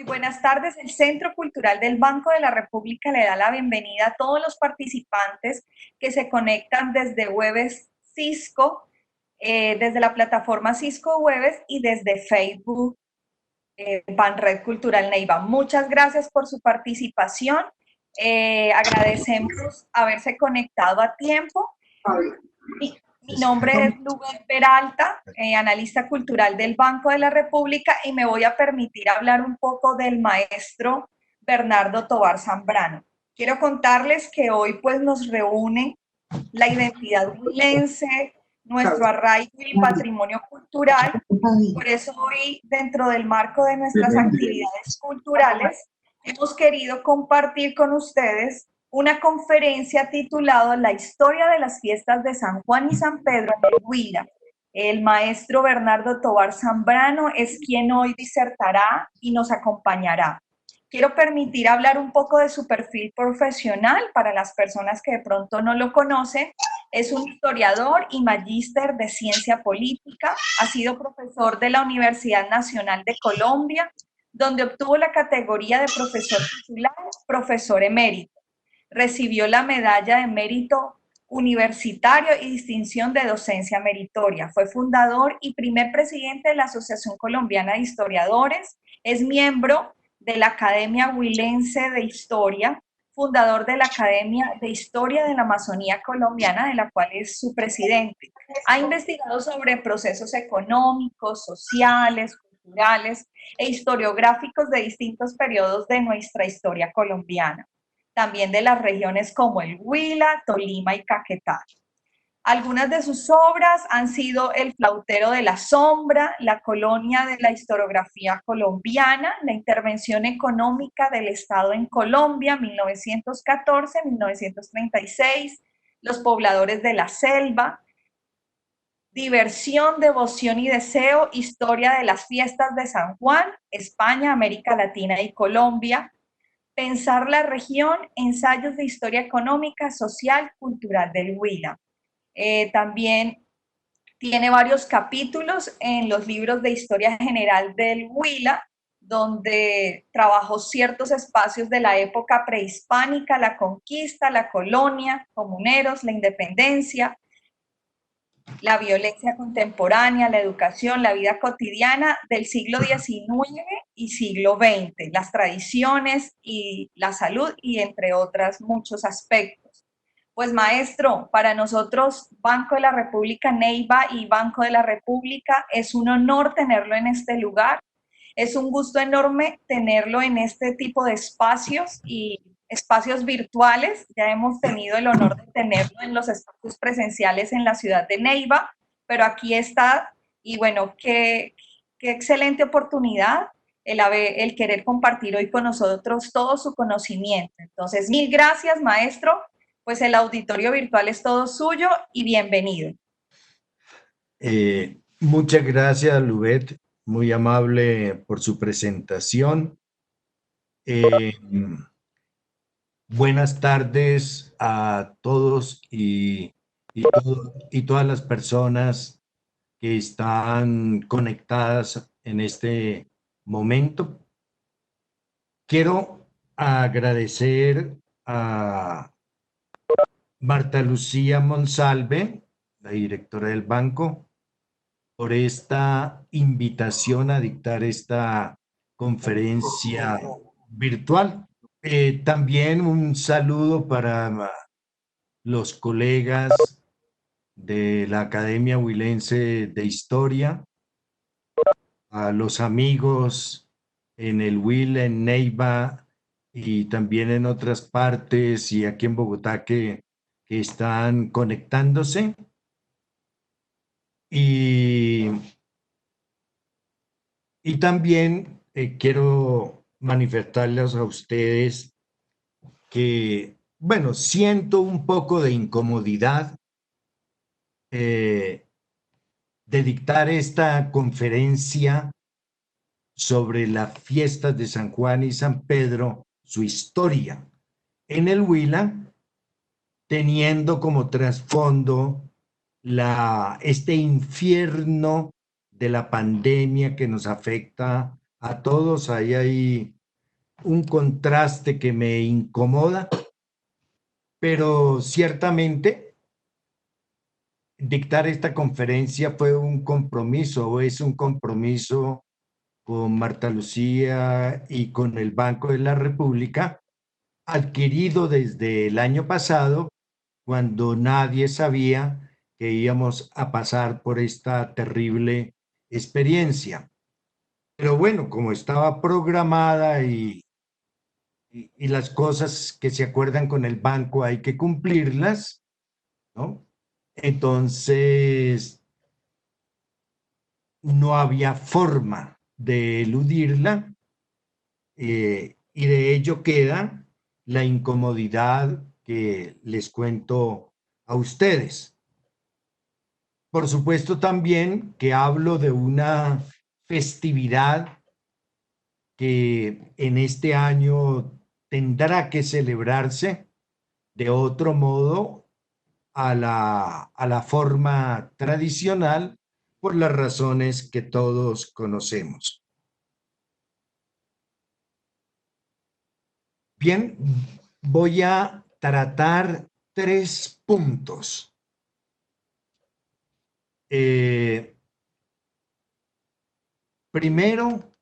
Muy buenas tardes. El Centro Cultural del Banco de la República le da la bienvenida a todos los participantes que se conectan desde Webes Cisco, desde la plataforma Cisco Webes y desde Facebook Banred Cultural Neiva. Muchas gracias por su participación. Agradecemos haberse conectado a tiempo. Mi nombre es Lubet Peralta, analista cultural del Banco de la República, y me voy a permitir hablar un poco del maestro Bernardo Tovar Zambrano. Quiero contarles que hoy pues nos reúne la identidad huilense, nuestro arraigo y patrimonio cultural. Por eso hoy, dentro del marco de nuestras actividades culturales, hemos querido compartir con ustedes una conferencia titulada La historia de las fiestas de San Juan y San Pedro en el Huila. El maestro Bernardo Tovar Zambrano es quien hoy disertará y nos acompañará. Quiero permitir hablar un poco de su perfil profesional para las personas que de pronto no lo conocen. Es un historiador y magíster de ciencia política. Ha sido profesor de la Universidad Nacional de Colombia, donde obtuvo la categoría de profesor titular, profesor emérito. Recibió la medalla de mérito universitario y distinción de docencia meritoria. Fue fundador y primer presidente de la Asociación Colombiana de Historiadores. Es miembro de la Academia Huilense de Historia, fundador de la Academia de Historia de la Amazonía Colombiana, de la cual es su presidente. Ha investigado sobre procesos económicos, sociales, culturales e historiográficos de distintos periodos de nuestra historia colombiana, también de las regiones como el Huila, Tolima y Caquetá. Algunas de sus obras han sido El flautero de la sombra, La colonia de la historiografía colombiana, La intervención económica del Estado en Colombia, 1914-1936, Los pobladores de la selva, Diversión, devoción y deseo, historia de las fiestas de San Juan, España, América Latina y Colombia, Pensar la región, ensayos de historia económica, social, cultural del Huila. También tiene varios capítulos en los libros de historia general del Huila, donde trabajó ciertos espacios de la época prehispánica, la conquista, la colonia, comuneros, la independencia, la violencia contemporánea, la educación, la vida cotidiana del siglo XIX y siglo XX, las tradiciones y la salud, y entre otros muchos aspectos. Pues maestro, para nosotros Banco de la República Neiva y Banco de la República es un honor tenerlo en este lugar. Es un gusto enorme tenerlo en este tipo de espacios y espacios virtuales. Ya hemos tenido el honor de tenerlo en los espacios presenciales en la ciudad de Neiva, pero aquí está, y bueno, qué excelente oportunidad el querer compartir hoy con nosotros todo su conocimiento. Entonces, mil gracias, maestro. Pues el auditorio virtual es todo suyo y bienvenido. Muchas gracias, Lubet, muy amable por su presentación. Buenas tardes a todos y todas las personas que están conectadas en este momento. Quiero agradecer a Marta Lucía Monsalve, la directora del banco, por esta invitación a dictar esta conferencia virtual. También un saludo para los colegas de la Academia Huilense de Historia, a los amigos en el Huila, en Neiva y también en otras partes y aquí en Bogotá que están conectándose. Y también quiero manifestarles a ustedes que, bueno, siento un poco de incomodidad de dictar esta conferencia sobre las fiestas de San Juan y San Pedro, su historia en el Huila, teniendo como trasfondo este infierno de la pandemia que nos afecta a todos. Ahí hay un contraste que me incomoda, pero ciertamente dictar esta conferencia fue un compromiso, o es un compromiso con Marta Lucía y con el Banco de la República, adquirido desde el año pasado, cuando nadie sabía que íbamos a pasar por esta terrible experiencia. Pero bueno, como estaba programada y las cosas que se acuerdan con el banco hay que cumplirlas, ¿no? Entonces, no había forma de eludirla, y de ello queda la incomodidad que les cuento a ustedes. Por supuesto también que hablo de una festividad que en este año tendrá que celebrarse de otro modo a la forma tradicional por las razones que todos conocemos. Bien, voy a tratar 3 puntos. Primero,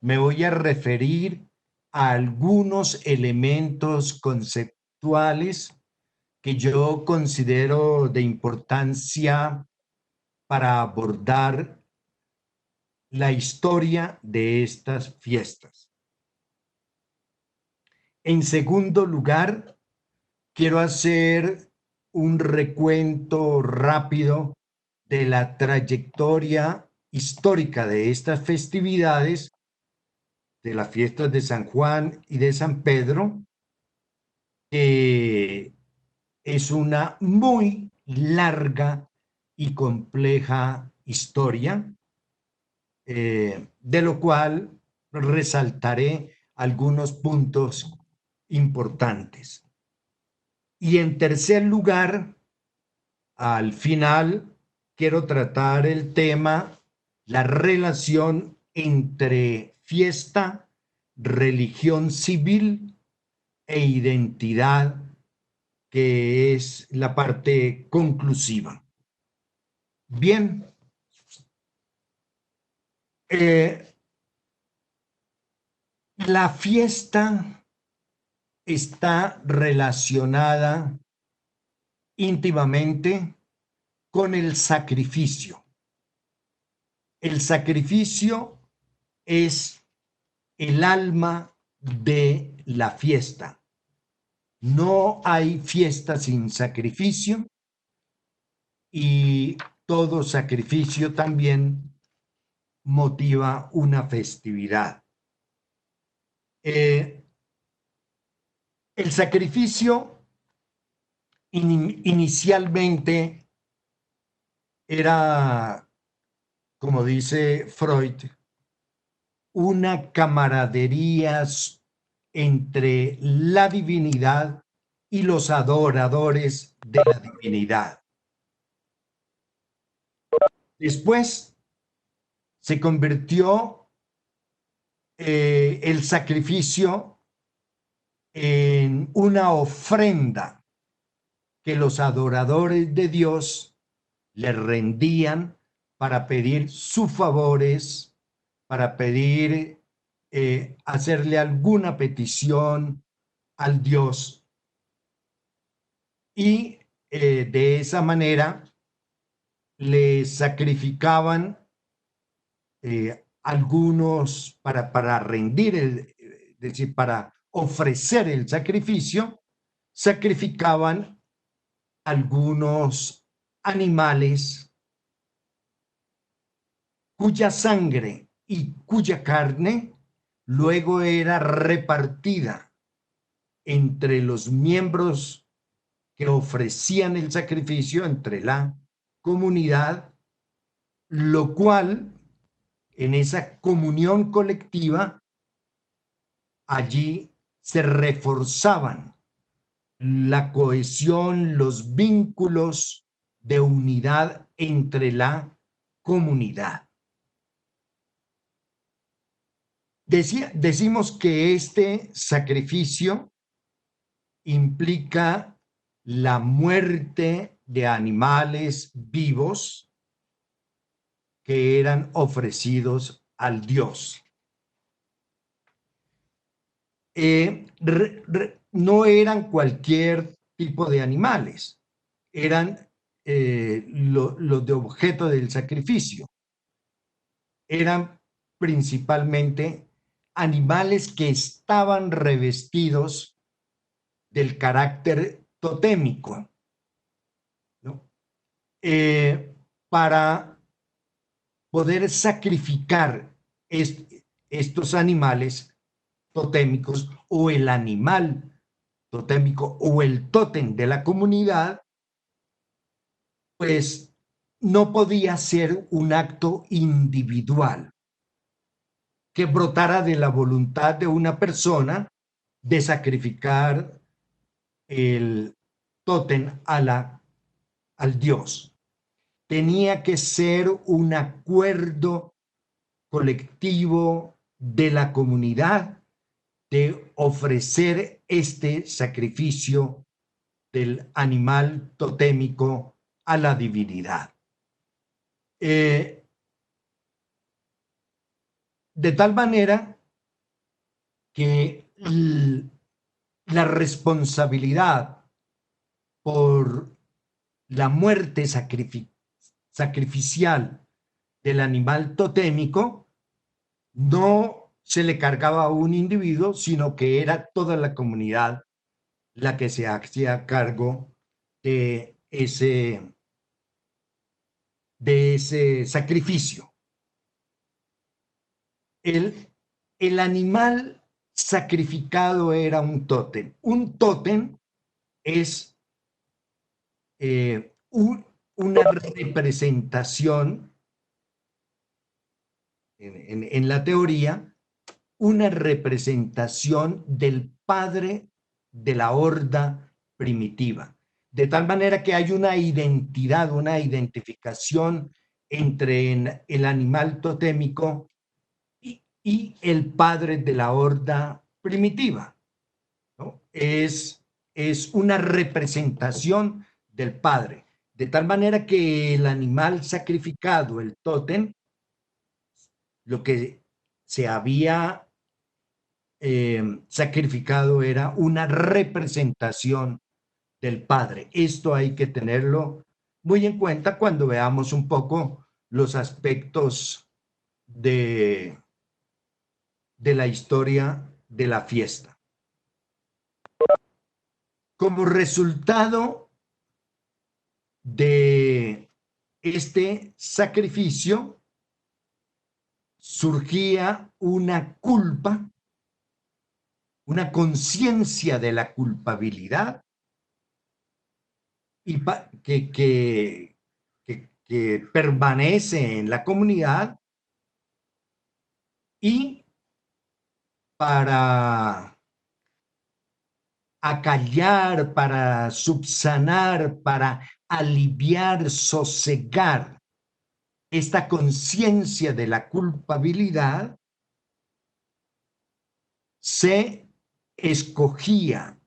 me voy a referir a algunos elementos conceptuales que yo considero de importancia para abordar la historia de estas fiestas. En segundo lugar, quiero hacer un recuento rápido de la trayectoria histórica de estas festividades, de las fiestas de San Juan y de San Pedro, que es una muy larga y compleja historia, de lo cual resaltaré algunos puntos importantes. Y en tercer lugar, al final, quiero tratar el tema, la relación entre fiesta, religión civil e identidad, que es la parte conclusiva. Bien, la fiesta está relacionada íntimamente con el sacrificio. El sacrificio es el alma de la fiesta. No hay fiesta sin sacrificio, y todo sacrificio también motiva una festividad. El sacrificio inicialmente era, como dice Freud, una camaradería entre la divinidad y los adoradores de la divinidad. Después se convirtió el sacrificio en una ofrenda que los adoradores de Dios le rendían para pedir sus favores, para pedir, hacerle alguna petición al Dios. Y de esa manera le sacrificaban algunos para rendir, es decir, para ofrecer el sacrificio, sacrificaban algunos animales cuya sangre y cuya carne luego era repartida entre los miembros que ofrecían el sacrificio, entre la comunidad, lo cual en esa comunión colectiva, allí se reforzaban la cohesión, los vínculos de unidad entre la comunidad. Decimos que este sacrificio implica la muerte de animales vivos que eran ofrecidos al dios. No eran cualquier tipo de animales, eran los de objeto del sacrificio. Eran principalmente animales que estaban revestidos del carácter totémico, ¿no? Para poder sacrificar estos animales totémicos o el animal totémico o el tótem de la comunidad, pues no podía ser un acto individual que brotara de la voluntad de una persona de sacrificar el tótem al dios. Tenía que ser un acuerdo colectivo de la comunidad de ofrecer este sacrificio del animal totémico a la divinidad. De tal manera que la responsabilidad por la muerte sacrificial del animal totémico no se le cargaba a un individuo, sino que era toda la comunidad la que se hacía cargo de ese sacrificio. El animal sacrificado era un tótem. Un tótem es una representación, en la teoría, una representación del padre de la horda primitiva. De tal manera que hay una identidad, una identificación entre el animal totémico y el padre de la horda primitiva, ¿no? Es una representación del padre, de tal manera que el animal sacrificado, el tótem, lo que se había sacrificado era una representación del padre. Esto hay que tenerlo muy en cuenta cuando veamos un poco los aspectos de la historia de la fiesta. Como resultado de este sacrificio, surgía una culpa, una conciencia de la culpabilidad y que permanece en la comunidad, y para acallar, para subsanar, para aliviar, sosegar esta conciencia de la culpabilidad, se escogía,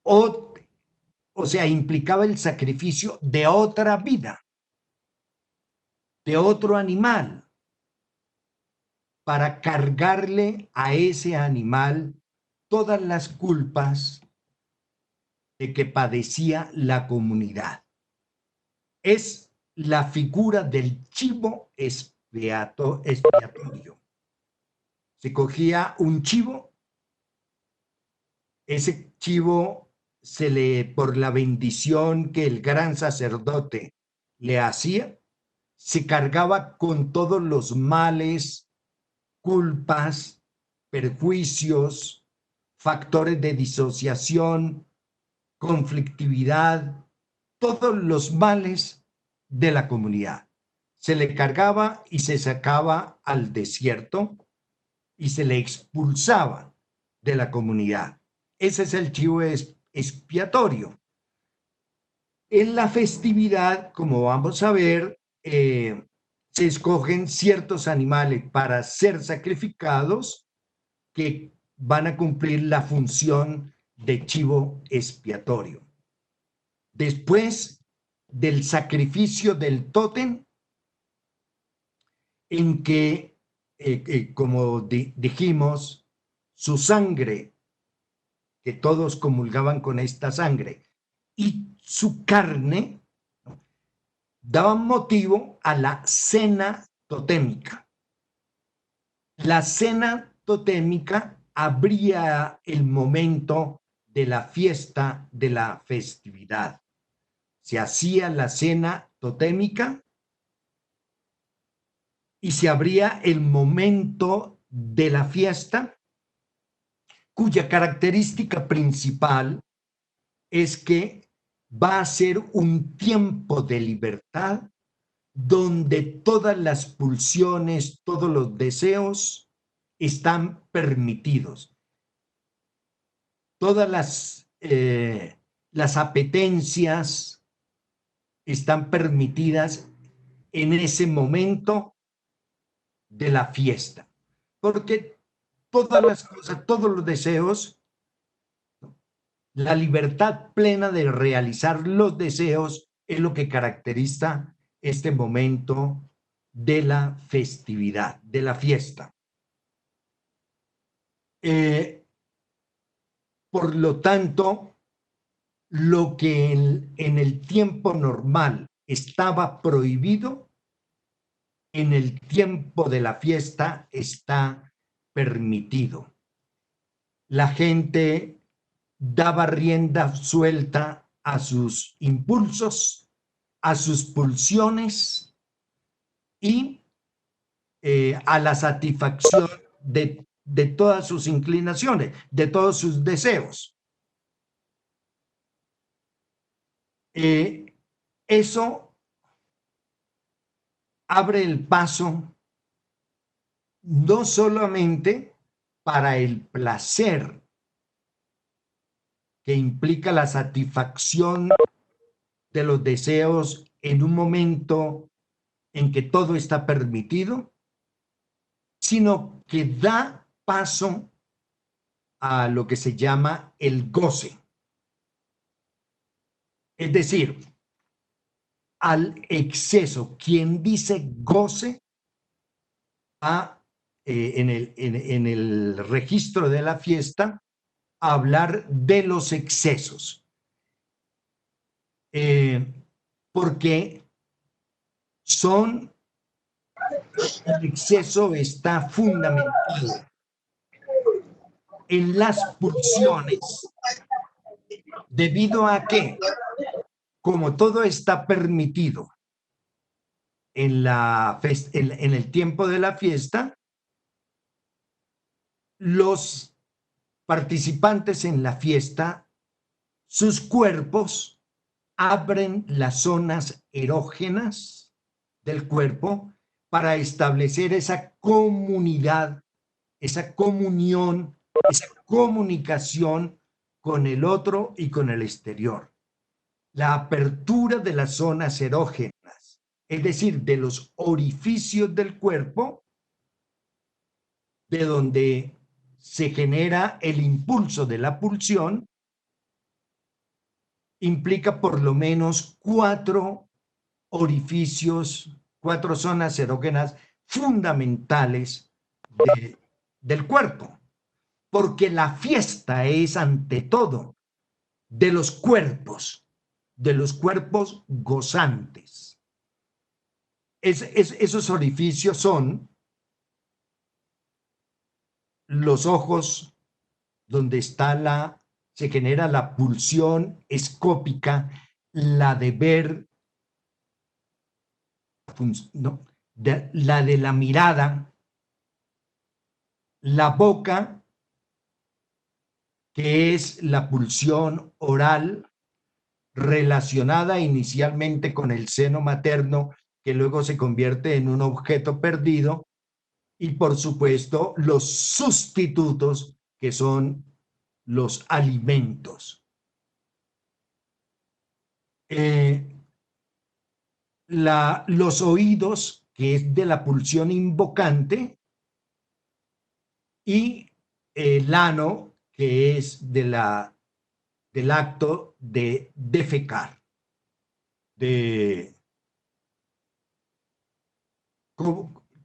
o sea, implicaba el sacrificio de otra vida, de otro animal, para cargarle a ese animal todas las culpas de que padecía la comunidad. Es la figura del chivo expiatorio. Se cogía un chivo, ese chivo por la bendición que el gran sacerdote le hacía, se cargaba con todos los males, culpas, perjuicios, factores de disociación, conflictividad, todos los males de la comunidad. Se le cargaba y se sacaba al desierto y se le expulsaba de la comunidad. Ese es el chivo expiatorio. En la festividad, como vamos a ver, se escogen ciertos animales para ser sacrificados que van a cumplir la función de chivo expiatorio. Después del sacrificio del tótem, en que, como dijimos, su sangre, que todos comulgaban con esta sangre, y su carne, ¿no?, daban motivo a la cena totémica. La cena totémica abría el momento de la fiesta, de la festividad. Se hacía la cena totémica y se abría el momento de la fiesta, cuya característica principal es que va a ser un tiempo de libertad donde todas las pulsiones, todos los deseos están permitidos. Todas las apetencias están permitidas en ese momento de la fiesta, porque todas las cosas, todos los deseos, la libertad plena de realizar los deseos es lo que caracteriza este momento de la festividad, de la fiesta. Por lo tanto, lo que en el tiempo normal estaba prohibido, en el tiempo de la fiesta está permitido. La gente daba rienda suelta a sus impulsos, a sus pulsiones y a la satisfacción de todas sus inclinaciones, de todos sus deseos. Eso abre el paso no solamente para el placer que implica la satisfacción de los deseos en un momento en que todo está permitido, sino que da paso a lo que se llama el goce. Es decir, al exceso. Quien dice goce va en el registro de la fiesta a hablar de los excesos. Porque el exceso está fundamentado en las pulsiones. ¿Debido a qué? Como todo está permitido en el tiempo de la fiesta, los participantes en la fiesta, sus cuerpos abren las zonas erógenas del cuerpo para establecer esa comunidad, esa comunión, esa comunicación con el otro y con el exterior. La apertura de las zonas erógenas, es decir, de los orificios del cuerpo, de donde se genera el impulso de la pulsión, implica por lo menos 4 orificios, 4 zonas erógenas fundamentales del cuerpo, porque la fiesta es ante todo de los cuerpos gozantes. Esos orificios son los ojos, donde se genera la pulsión escópica, la de ver, ¿no?, la de la mirada, la boca, que es la pulsión oral relacionada inicialmente con el seno materno, que luego se convierte en un objeto perdido, y por supuesto los sustitutos, que son los alimentos. Los oídos, que es de la pulsión invocante, y el ano, que es del acto de defecar.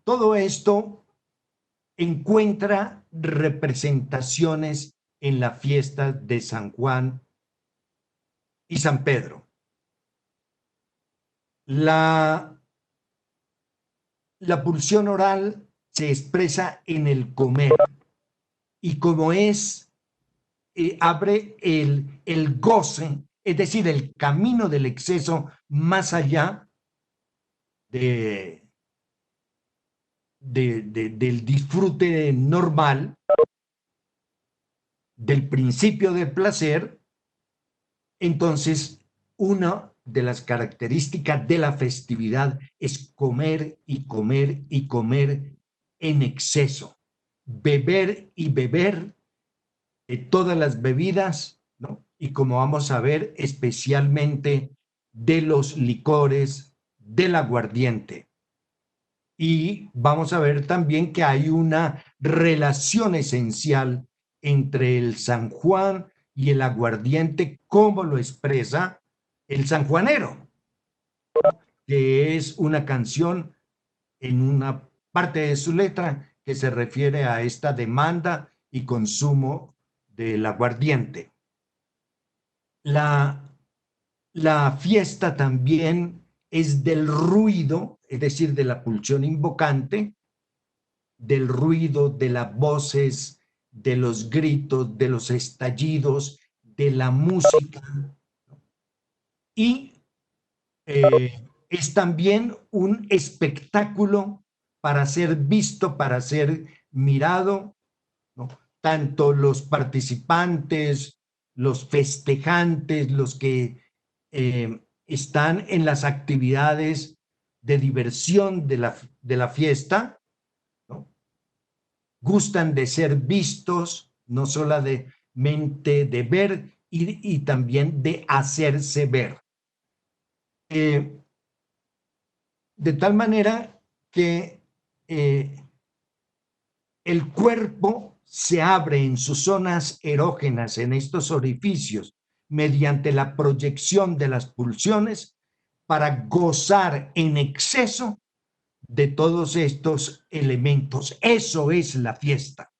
Todo esto encuentra representaciones en la fiesta de San Juan y San Pedro. La pulsión oral se expresa en el comer, y como abre el goce, es decir, el camino del exceso más allá del disfrute normal, del principio del placer. Entonces, una de las características de la festividad es comer y comer y comer en exceso, beber y beber todas las bebidas, ¿no? Y como vamos a ver, especialmente de los licores, del aguardiente. Y vamos a ver también que hay una relación esencial entre el San Juan y el aguardiente, como lo expresa el sanjuanero, que es una canción en una parte de su letra que se refiere a esta demanda y consumo del aguardiente. La fiesta también es del ruido, es decir, de la pulsión invocante, del ruido, de las voces, de los gritos, de los estallidos, de la música. Y es también un espectáculo para ser visto, para ser mirado, ¿no? Tanto los participantes, los festejantes, los que están en las actividades de diversión de la fiesta, ¿no? Gustan de ser vistos, no solamente de ver y también de hacerse ver. De tal manera que el cuerpo se abre en sus zonas erógenas, en estos orificios, mediante la proyección de las pulsiones para gozar en exceso de todos estos elementos. Eso es la fiesta.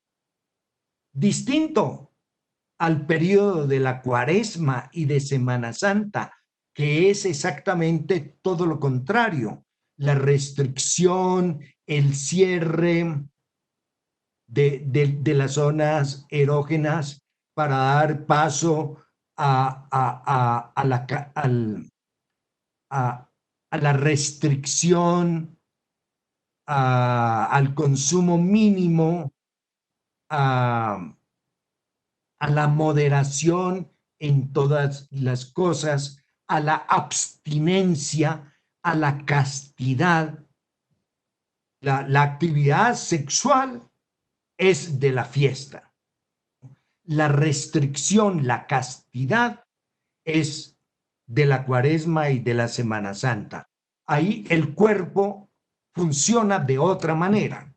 Distinto al periodo de la Cuaresma y de Semana Santa, que es exactamente todo lo contrario, la restricción, el cierre de las zonas erógenas para dar paso a la restricción, al consumo mínimo, a la moderación en todas las cosas, a la abstinencia, a la castidad. La actividad sexual es de la fiesta. La restricción, la castidad es de la Cuaresma y de la Semana Santa. Ahí el cuerpo funciona de otra manera.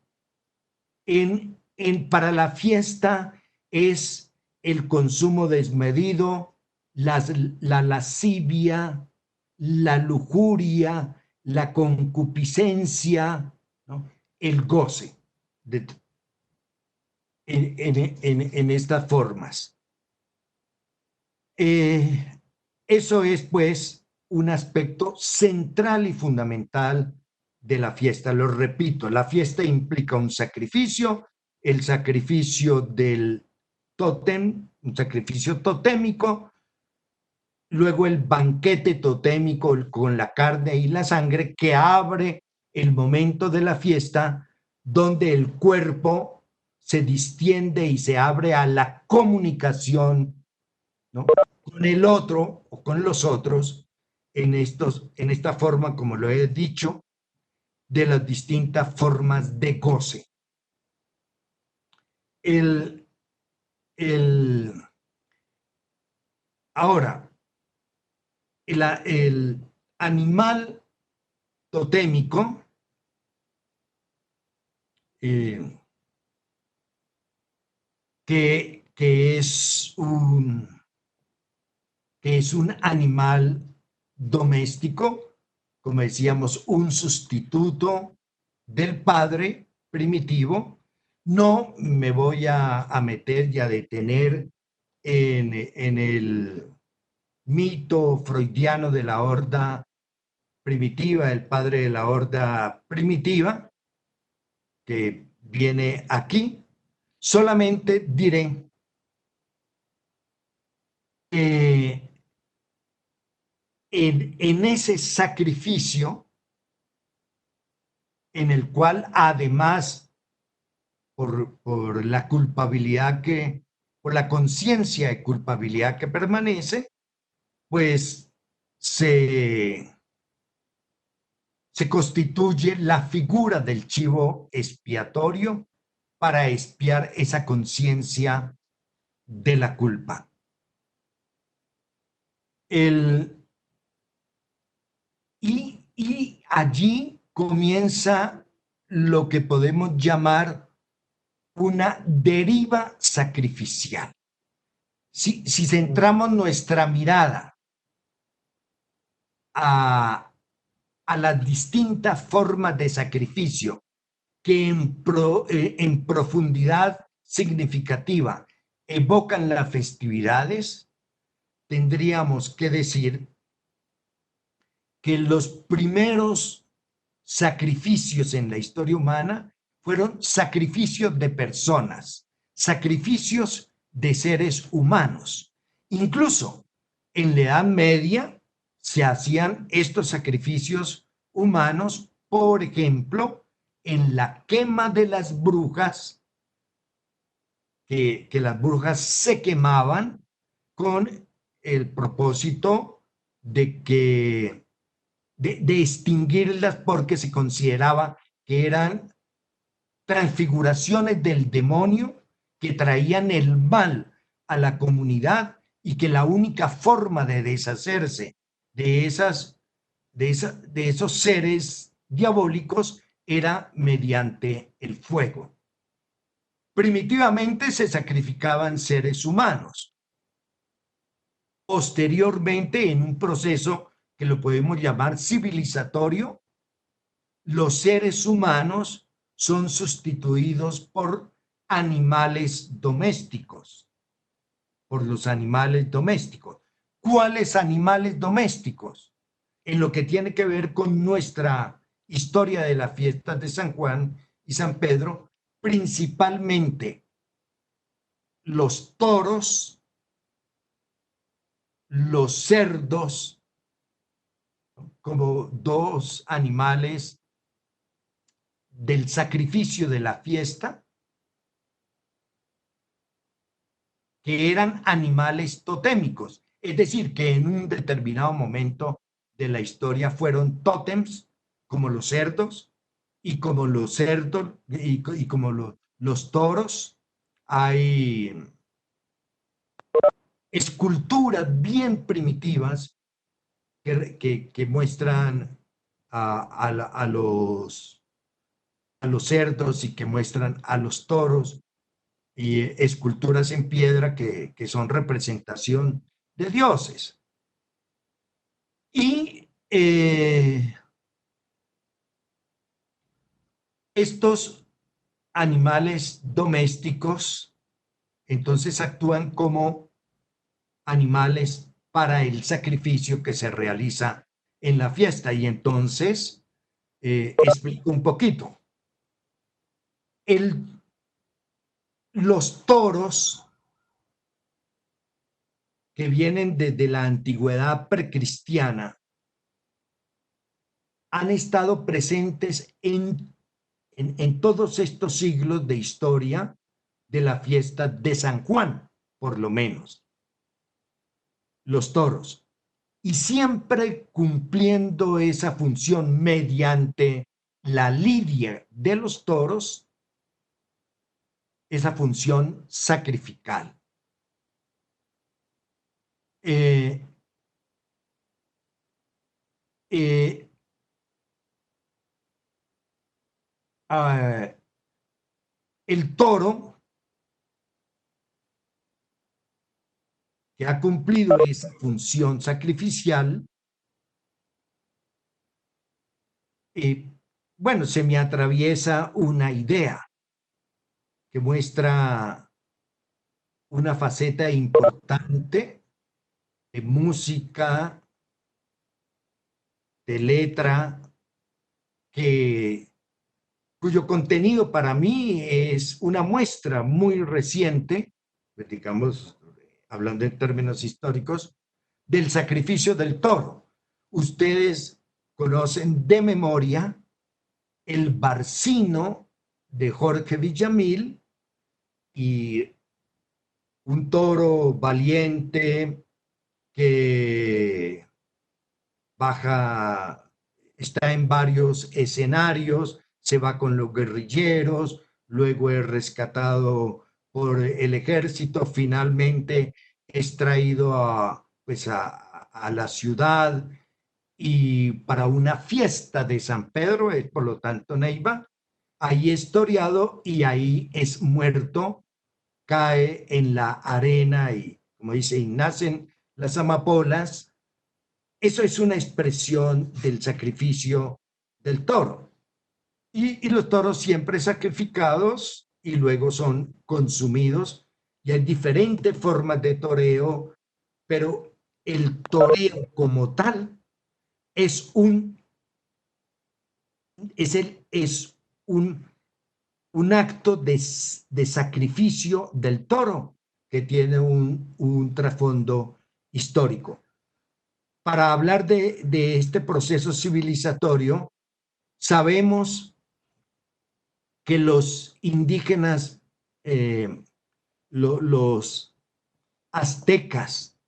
Para la fiesta es el consumo desmedido, la lascivia, la lujuria, la concupiscencia, ¿no? El goce en estas formas. Eso es, pues, un aspecto central y fundamental de la fiesta. Lo repito, la fiesta implica un sacrificio, el sacrificio del tótem, un sacrificio totémico, luego el banquete totémico con la carne y la sangre que abre el momento de la fiesta donde el cuerpo se distiende y se abre a la comunicación, ¿no?, con el otro o con los otros en esta forma, como lo he dicho, de las distintas formas de goce. Ahora, el animal totémico eh, que es un animal doméstico, como decíamos, un sustituto del padre primitivo. No me voy a meter y a detener en el mito freudiano de la horda primitiva, el padre de la horda primitiva, que viene aquí. Solamente diré que en ese sacrificio, en el cual además por la culpabilidad por la conciencia de culpabilidad que permanece, pues se constituye la figura del chivo expiatorio para expiar esa conciencia de la culpa. Y allí comienza lo que podemos llamar una deriva sacrificial. Si centramos nuestra mirada a las distintas formas de sacrificio que en profundidad significativa evocan las festividades, tendríamos que decir que los primeros sacrificios en la historia humana fueron sacrificios de personas, sacrificios de seres humanos. Incluso en la Edad Media se hacían estos sacrificios humanos, por ejemplo, en la quema de las brujas, que las brujas se quemaban con el propósito de extinguirlas porque se consideraba que eran transfiguraciones del demonio que traían el mal a la comunidad y que la única forma de deshacerse de esos seres diabólicos era mediante el fuego. Primitivamente se sacrificaban seres humanos. Posteriormente, en un proceso que lo podemos llamar civilizatorio, los seres humanos son sustituidos por animales domésticos, por los animales domésticos. ¿Cuáles animales domésticos? En lo que tiene que ver con nuestra historia de las fiestas de San Juan y San Pedro, principalmente los toros, los cerdos, como dos animales del sacrificio de la fiesta, que eran animales totémicos, es decir, que en un determinado momento de la historia fueron tótems, como los cerdos, y como los cerdos y como los toros. Hay esculturas bien primitivas que muestran a los cerdos y que muestran a los toros, y esculturas en piedra que son representación de dioses. Y estos animales domésticos entonces actúan como animales para el sacrificio que se realiza en la fiesta. Y entonces explico un poquito. Los toros que vienen desde la antigüedad precristiana han estado presentes en todos estos siglos de historia de la fiesta de San Juan, por lo menos, los toros, y siempre cumpliendo esa función mediante la lidia de los toros, esa función sacrificial. Eh, eh, El toro, que ha cumplido esa función sacrificial, bueno, se me atraviesa una idea que muestra una faceta importante de música, de letra, cuyo contenido para mí es una muestra muy reciente, pues digamos, hablando en términos históricos, del sacrificio del toro. Ustedes conocen de memoria el Barcino de Jorge Villamil, y un toro valiente que está en varios escenarios, se va con los guerrilleros, luego es rescatado por el ejército, finalmente es traído pues a la ciudad, y para una fiesta de San Pedro, es por lo tanto Neiva, ahí es toreado y ahí es muerto, cae en la arena y, como dice, y nacen las amapolas. Eso es una expresión del sacrificio del toro. Y los toros siempre sacrificados y luego son consumidos. Y hay diferentes formas de toreo, pero el toreo como tal es un acto de sacrificio del toro que tiene un trasfondo histórico. Para hablar de este proceso civilizatorio, sabemos que los indígenas, los aztecas,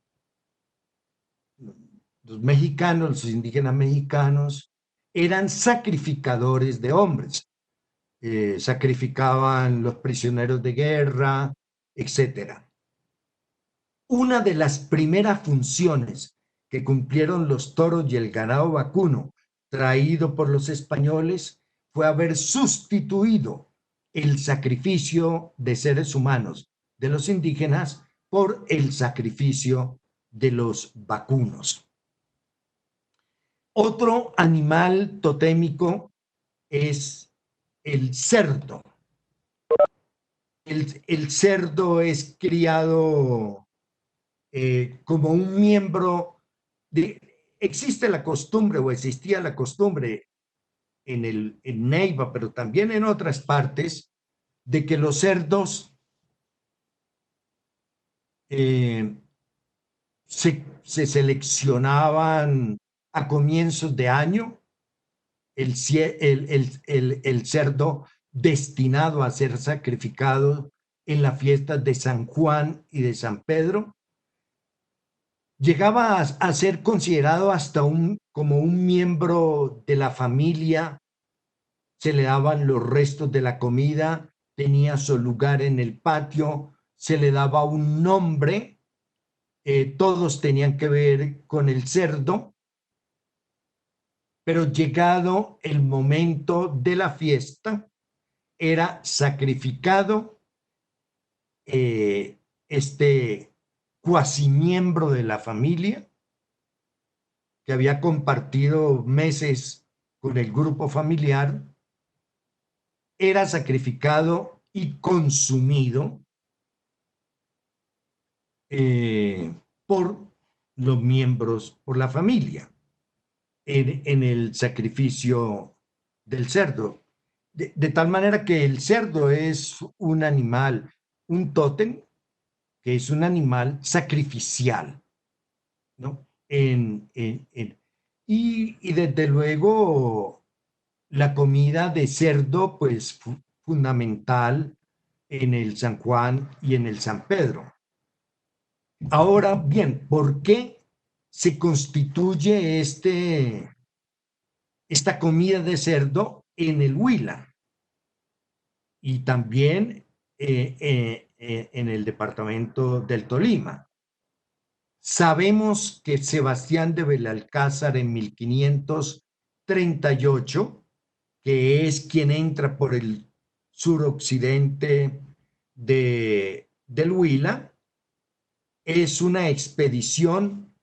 los mexicanos, los indígenas mexicanos, eran sacrificadores de hombres. Sacrificaban los prisioneros de guerra, etc. Una de las primeras funciones que cumplieron los toros y el ganado vacuno traído por los españoles fue haber sustituido el sacrificio de seres humanos de los indígenas por el sacrificio de los vacunos. Otro animal totémico es el cerdo. El cerdo es criado como un miembro existe la costumbre, o existía la costumbre en Neiva, pero también en otras partes, de que los cerdos se seleccionaban a comienzos de año, el cerdo destinado a ser sacrificado en las fiestas de San Juan y de San Pedro, llegaba a ser considerado hasta como un miembro de la familia. Se le daban los restos de la comida, tenía su lugar en el patio, se le daba un nombre, todos tenían que ver con el cerdo, pero llegado el momento de la fiesta, era sacrificado este cuasi miembro de la familia que había compartido meses con el grupo familiar, era sacrificado y consumido por los miembros, por la familia, en el sacrificio del cerdo. De tal manera que el cerdo es un animal, un tótem, que es un animal sacrificial, ¿no? Y desde luego la comida de cerdo, pues fundamental en el San Juan y en el San Pedro. Ahora bien, ¿por qué se constituye esta comida de cerdo en el Huila? Y también en el departamento del Tolima. Sabemos que Sebastián de Belalcázar en 1538, que es quien entra por el suroccidente del Huila. Es una expedición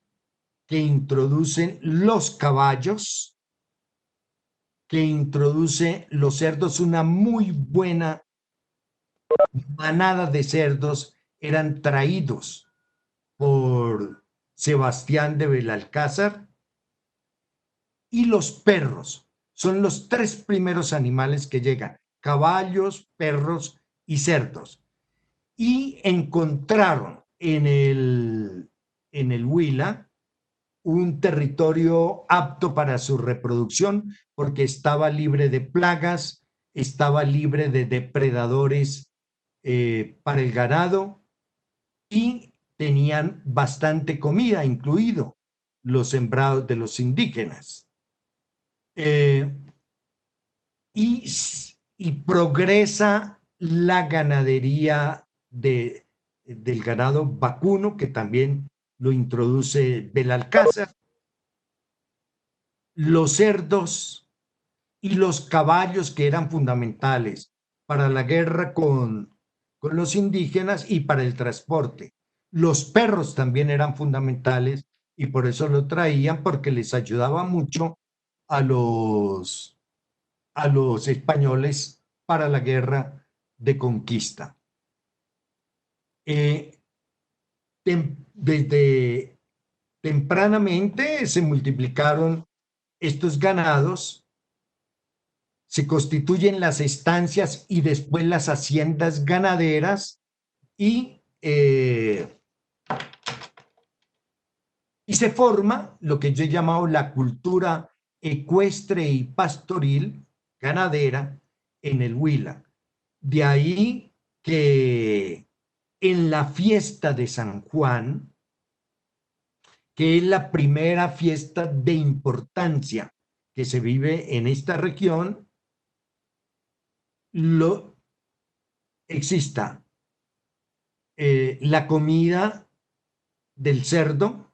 que introduce los caballos, que introduce los cerdos, una muy buena manada de cerdos eran traídos por Sebastián de Belalcázar, y los perros son los tres primeros animales que llegan: caballos, perros y cerdos. Y encontraron en el Huila un territorio apto para su reproducción porque estaba libre de plagas, estaba libre de depredadores para el ganado, y tenían bastante comida, incluido los sembrados de los indígenas. Y progresa la ganadería del ganado vacuno, que también lo introduce Belalcázar. Los cerdos y los caballos, que eran fundamentales para la guerra con los indígenas y para el transporte. Los perros también eran fundamentales y por eso lo traían, porque les ayudaba mucho a los españoles para la guerra de conquista. Desde tempranamente se multiplicaron estos ganados, se constituyen las estancias y después las haciendas ganaderas, y se forma lo que yo he llamado la cultura ecuestre y pastoril ganadera en el Huila. De ahí que en la fiesta de San Juan, que es la primera fiesta de importancia que se vive en esta región, exista la comida del cerdo,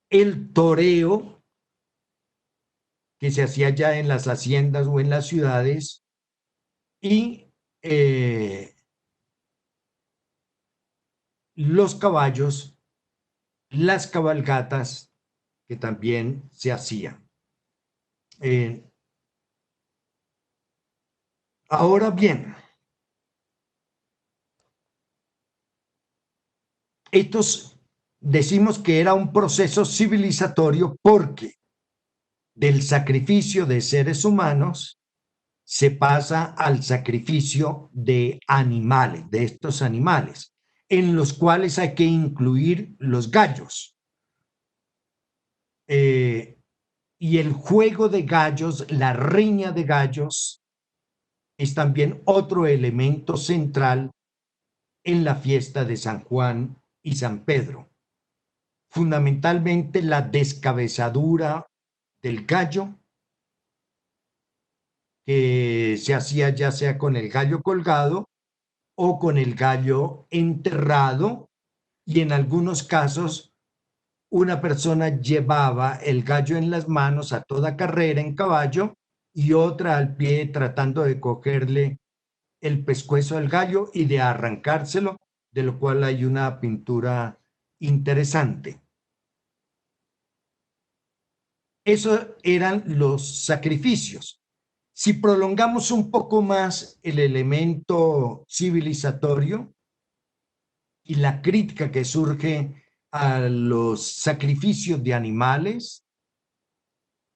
el toreo que se hacía ya en las haciendas o en las ciudades, y los caballos, las cabalgatas que también se hacían. Ahora bien, estos decimos que era un proceso civilizatorio porque del sacrificio de seres humanos se pasa al sacrificio de animales, de estos animales, en los cuales hay que incluir los gallos. Y el juego de gallos, la riña de gallos, es también otro elemento central en la fiesta de San Juan y San Pedro. Fundamentalmente la descabezadura del gallo, que se hacía ya sea con el gallo colgado o con el gallo enterrado, y en algunos casos una persona llevaba el gallo en las manos a toda carrera en caballo y otra al pie tratando de cogerle el pescuezo al gallo y de arrancárselo, de lo cual hay una pintura interesante. Esos eran los sacrificios. Si prolongamos un poco más el elemento civilizatorio y la crítica que surge a los sacrificios de animales,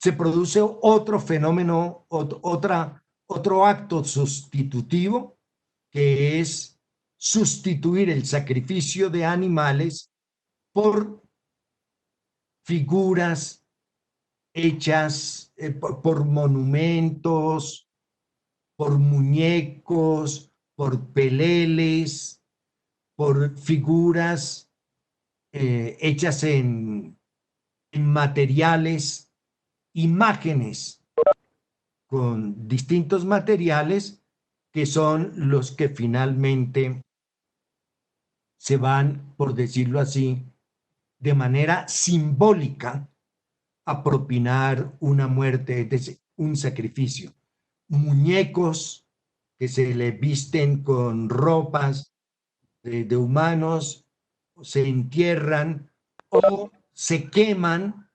se produce otro fenómeno, otro acto sustitutivo, que es sustituir el sacrificio de animales por figuras hechas por monumentos, por muñecos, por peleles, por figuras hechas en materiales, imágenes con distintos materiales, que son los que finalmente se van, por decirlo así, de manera simbólica a propinar una muerte, es decir, un sacrificio. muñecos que se le visten con ropas de humanos, se entierran o se queman,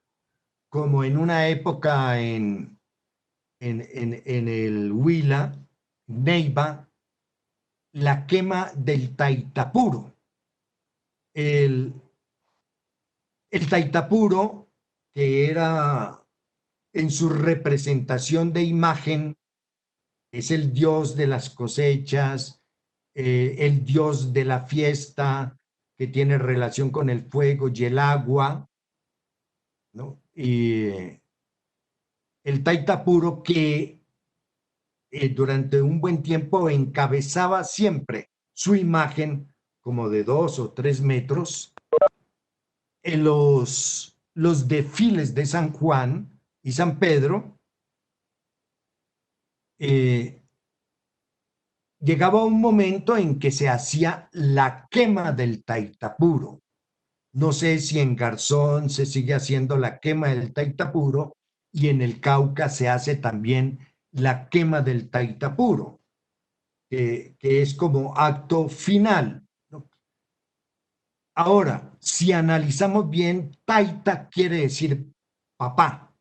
como en una época en el Huila, Neiva, la quema del Taitapuro. El Taitapuro, que era en su representación de imagen, es el dios de las cosechas, el dios de la fiesta, que tiene relación con el fuego y el agua, ¿no? Y el Taitapuro, que durante un buen tiempo encabezaba siempre su imagen, como de 2 o 3 metros, en los desfiles de San Juan y San Pedro. Llegaba un momento en que se hacía la quema del Taitapuro. No sé si en Garzón se sigue haciendo la quema del Taitapuro, y en el Cauca se hace también la quema del Taitapuro, que es como acto final, ¿no? Ahora, si analizamos bien, Taita quiere decir papá,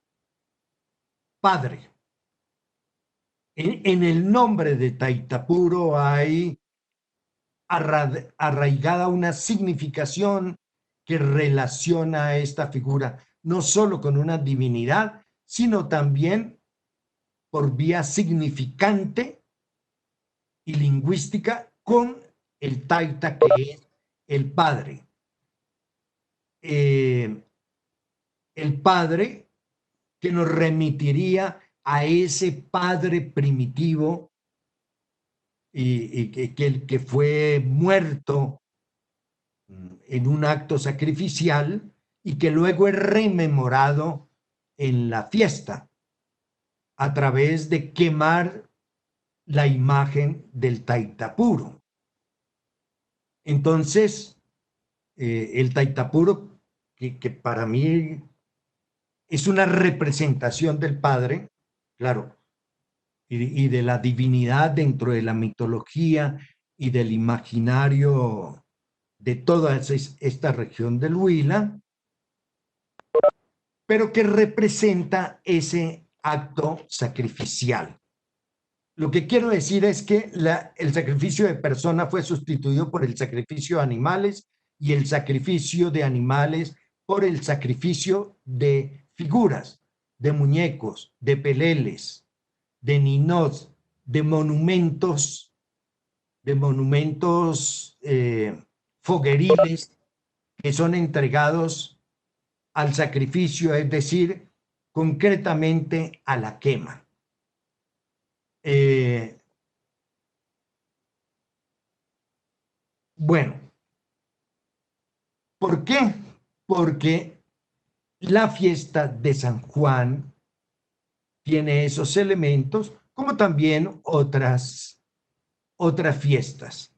padre. En el nombre de Taitapuro hay arraigada una significación que relaciona a esta figura no solo con una divinidad, sino también por vía significante y lingüística con el Taita, que es el padre. El padre que nos remitiría a ese padre primitivo y que fue muerto en un acto sacrificial y que luego es rememorado en la fiesta a través de quemar la imagen del Taitapuro. Entonces, el Taitapuro, que para mí es una representación del Padre, claro, y de la divinidad dentro de la mitología y del imaginario de toda esta región del Huila, pero que representa ese acto sacrificial. Lo que quiero decir es que el sacrificio de persona fue sustituido por el sacrificio de animales, y el sacrificio de animales por el sacrificio de figuras, de muñecos, de peleles, de ninots, de monumentos fogueriles, que son entregados al sacrificio, es decir, concretamente a la quema. Bueno, ¿por qué? Porque la fiesta de San Juan tiene esos elementos, como también otras fiestas.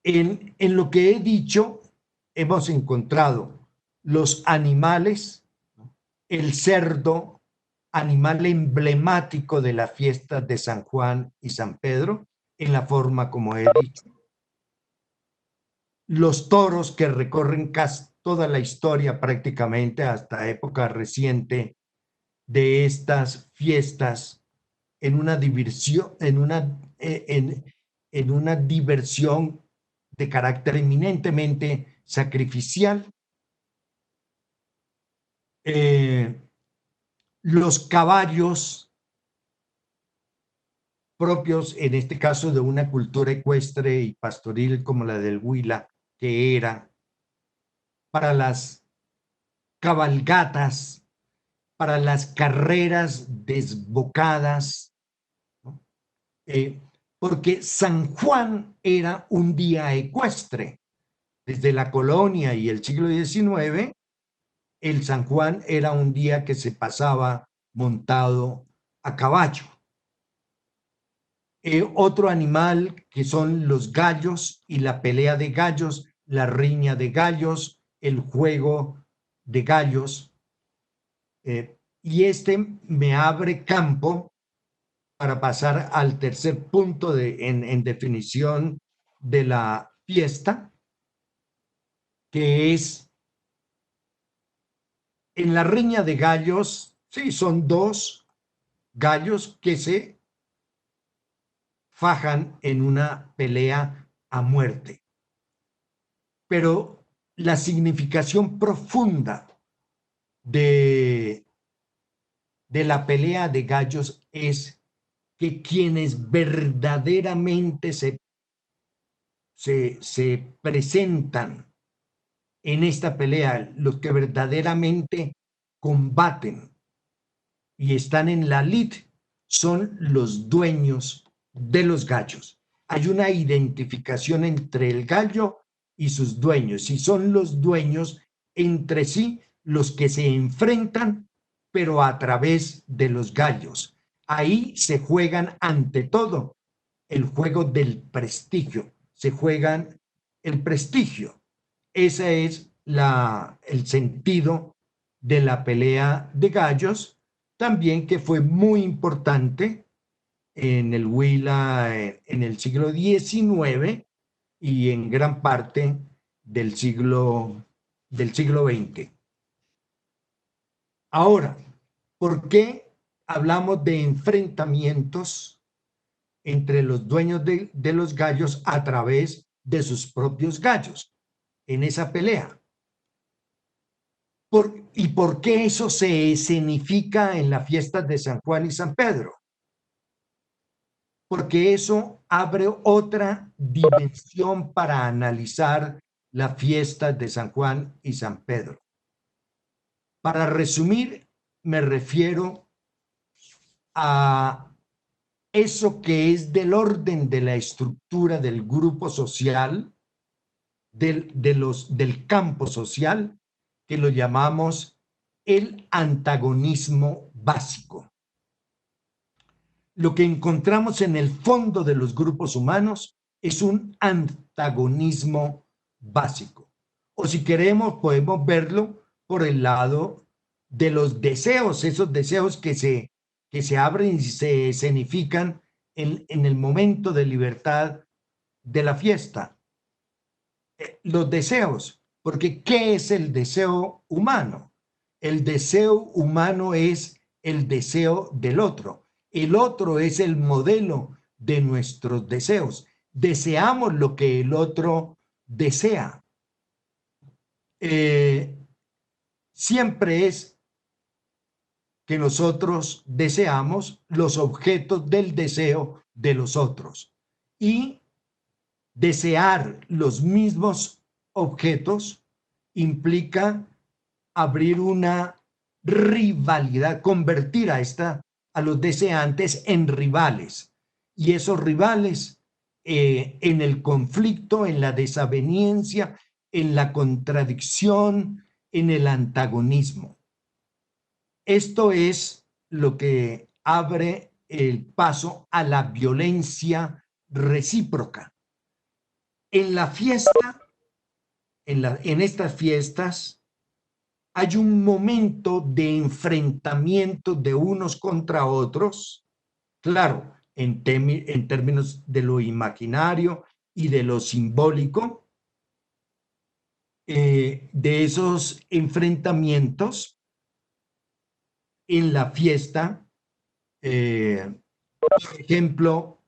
En lo que he dicho, hemos encontrado los animales, el cerdo, animal emblemático de la fiesta de San Juan y San Pedro, en la forma como he dicho. Los toros, que recorren casi toda la historia prácticamente hasta época reciente de estas fiestas, en una diversión, en una diversión de carácter eminentemente sacrificial. Los caballos propios, en este caso de una cultura ecuestre y pastoril como la del Huila, que era para las cabalgatas, para las carreras desbocadas, ¿no? Porque San Juan era un día ecuestre. Desde la colonia y el siglo XIX, el San Juan era un día que se pasaba montado a caballo. Otro animal, que son los gallos y la pelea de gallos, la riña de gallos, el juego de gallos, Y me abre campo para pasar al tercer punto en definición de la fiesta, que es en la riña de gallos. Sí, son dos gallos que se fajan en una pelea a muerte. Pero la significación profunda de la pelea de gallos es que quienes verdaderamente se presentan en esta pelea, los que verdaderamente combaten y están en la lid, son los dueños de los gallos. Hay una identificación entre el gallo y sus dueños, y son los dueños entre sí los que se enfrentan, pero a través de los gallos. Ahí se juegan ante todo el juego del prestigio, se juegan el prestigio. Ese es el sentido de la pelea de gallos, también que fue muy importante en el Huila en el siglo XIX y en gran parte del siglo XX. Ahora, ¿por qué hablamos de enfrentamientos entre los dueños de los gallos a través de sus propios gallos en esa pelea? ¿Y por qué eso se escenifica en las fiestas de San Juan y San Pedro? Porque eso abre otra dimensión para analizar las fiestas de San Juan y San Pedro. Para resumir, me refiero a eso que es del orden de la estructura del grupo social, del campo social, que lo llamamos el antagonismo básico. Lo que encontramos en el fondo de los grupos humanos es un antagonismo básico. O si queremos, podemos verlo por el lado de los deseos, esos deseos que se abren y se escenifican en el momento de libertad de la fiesta. Los deseos, porque ¿qué es el deseo humano? El deseo humano es el deseo del otro. El otro es el modelo de nuestros deseos. Deseamos lo que el otro desea. Siempre es que nosotros deseamos los objetos del deseo de los otros. Y desear los mismos objetos implica abrir una rivalidad, convertir a los deseantes en rivales. Y esos rivales en el conflicto, en la desaveniencia, en la contradicción, en el antagonismo. Esto es lo que abre el paso a la violencia recíproca. En la fiesta, en estas fiestas, hay un momento de enfrentamiento de unos contra otros, claro, en términos de lo imaginario y de lo simbólico, de esos enfrentamientos en la fiesta, por ejemplo,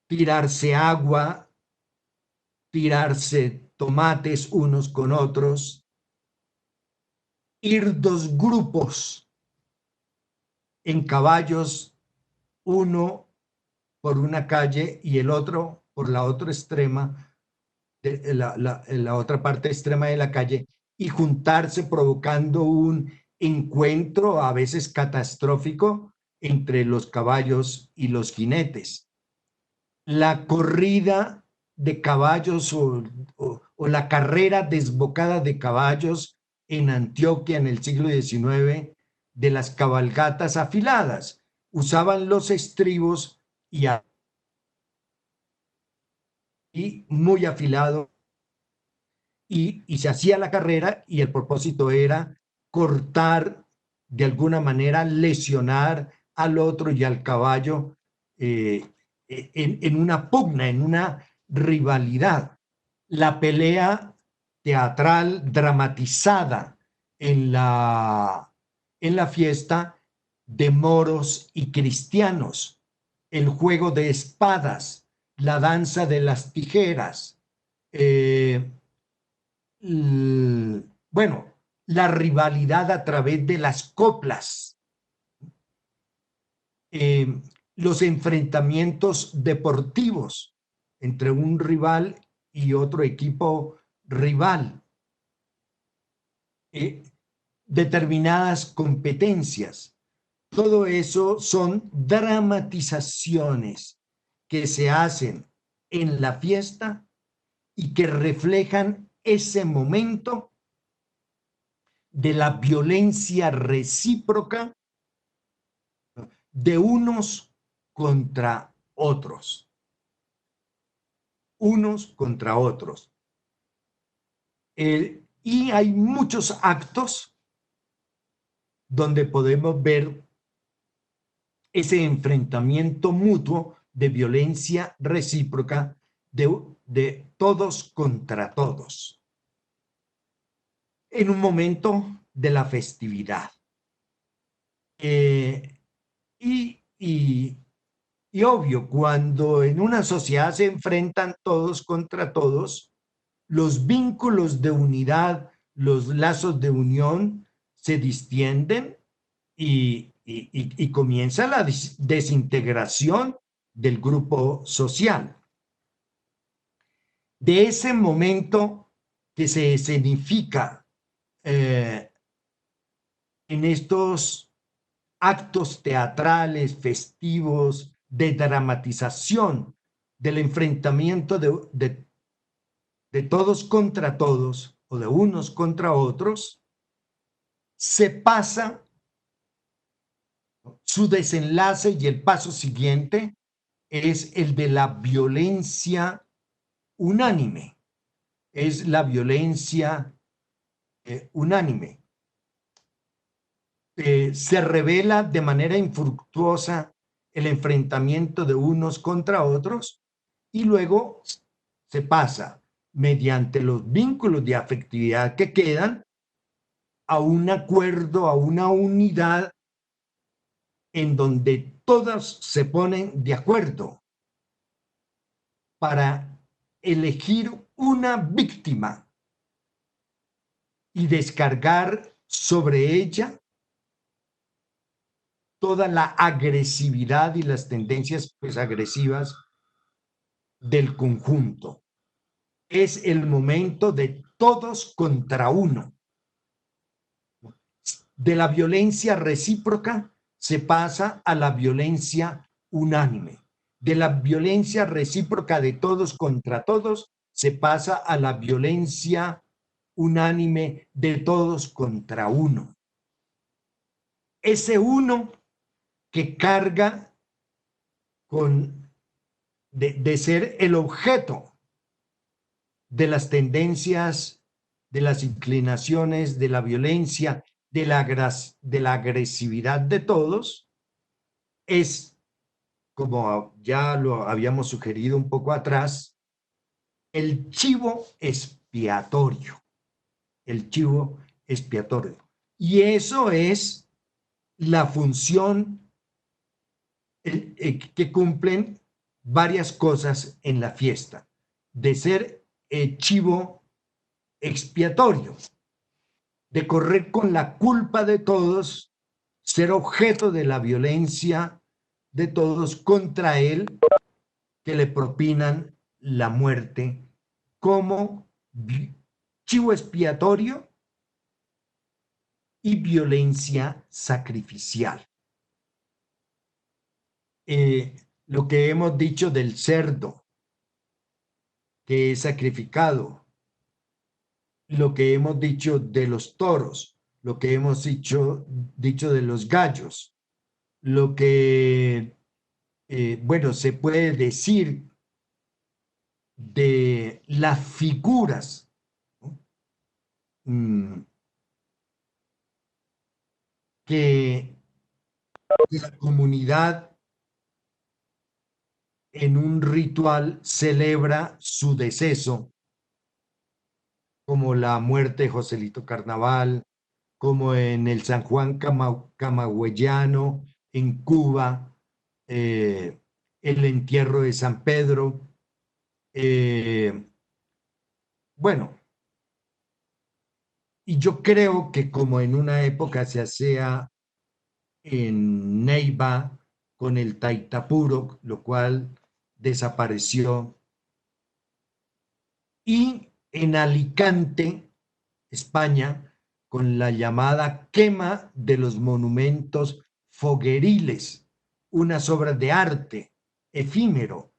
tirarse agua, tirarse tomates unos con otros, ir dos grupos en caballos, uno por una calle y el otro por la otra extrema, la otra parte extrema de la calle, y juntarse provocando un encuentro a veces catastrófico entre los caballos y los jinetes. La corrida de caballos o la carrera desbocada de caballos en Antioquia en el siglo XIX, de las cabalgatas afiladas. Usaban los estribos y muy afilado y se hacía la carrera y el propósito era cortar de alguna manera lesionar al otro y al caballo en una pugna, en una rivalidad. La pelea teatral dramatizada en la fiesta de moros y cristianos, el juego de espadas, la danza de las tijeras, bueno, la rivalidad a través de las coplas, los enfrentamientos deportivos entre un rival y otro equipo rival, determinadas competencias. Todo eso son dramatizaciones que se hacen en la fiesta y que reflejan ese momento de la violencia recíproca de unos contra otros. Unos contra otros. Y hay muchos actos donde podemos ver ese enfrentamiento mutuo de violencia recíproca de todos contra todos en un momento de la festividad. Y obvio, cuando en una sociedad se enfrentan todos contra todos, los vínculos de unidad, los lazos de unión se distienden y comienza la desintegración del grupo social. De ese momento que se escenifica en estos actos teatrales, festivos, de dramatización del enfrentamiento de todos contra todos o de unos contra otros, se pasa su desenlace y el paso siguiente es el de la violencia unánime, es la violencia unánime. Se revela de manera infructuosa el enfrentamiento de unos contra otros y luego se pasa mediante los vínculos de afectividad que quedan a un acuerdo, a una unidad en donde todas se ponen de acuerdo para elegir una víctima y descargar sobre ella toda la agresividad y las tendencias pues, agresivas del conjunto. Es el momento de todos contra uno. De la violencia recíproca se pasa a la violencia unánime. De la violencia recíproca de todos contra todos se pasa a la violencia unánime de todos contra uno. Ese uno que carga de ser el objeto de las tendencias, de las inclinaciones, de la violencia, de la agresividad de todos, es, como ya lo habíamos sugerido un poco atrás, el chivo expiatorio. El chivo expiatorio. Y eso es la función que cumplen varias cosas en la fiesta, de ser chivo expiatorio, de correr con la culpa de todos, ser objeto de la violencia de todos contra él, que le propinan la muerte como chivo expiatorio y violencia sacrificial. Lo que hemos dicho del cerdo que es sacrificado, lo que hemos dicho de los toros, lo que hemos dicho de los gallos, lo que, bueno, se puede decir de las figuras, ¿no? que la comunidad en un ritual celebra su deceso, como la muerte de Joselito Carnaval, como en el San Juan Camagüeyano, en Cuba, el entierro de San Pedro. Bueno, y yo creo que como en una época se hacía en Neiva con el Taitapuro, lo cual desapareció, y en Alicante, España, con la llamada quema de los monumentos fogueriles, unas obras de arte efímero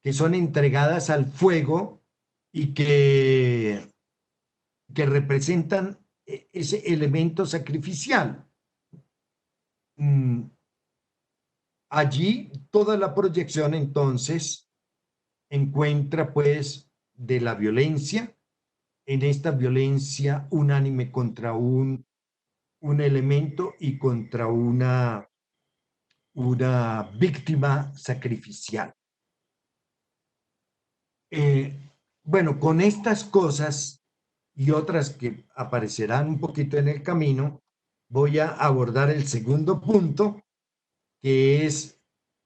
que son entregadas al fuego y que representan ese elemento sacrificial. Allí toda la proyección entonces encuentra pues de la violencia, en esta violencia unánime contra un elemento y contra una víctima sacrificial. Bueno, con estas cosas y otras que aparecerán un poquito en el camino, voy a abordar el segundo punto, que es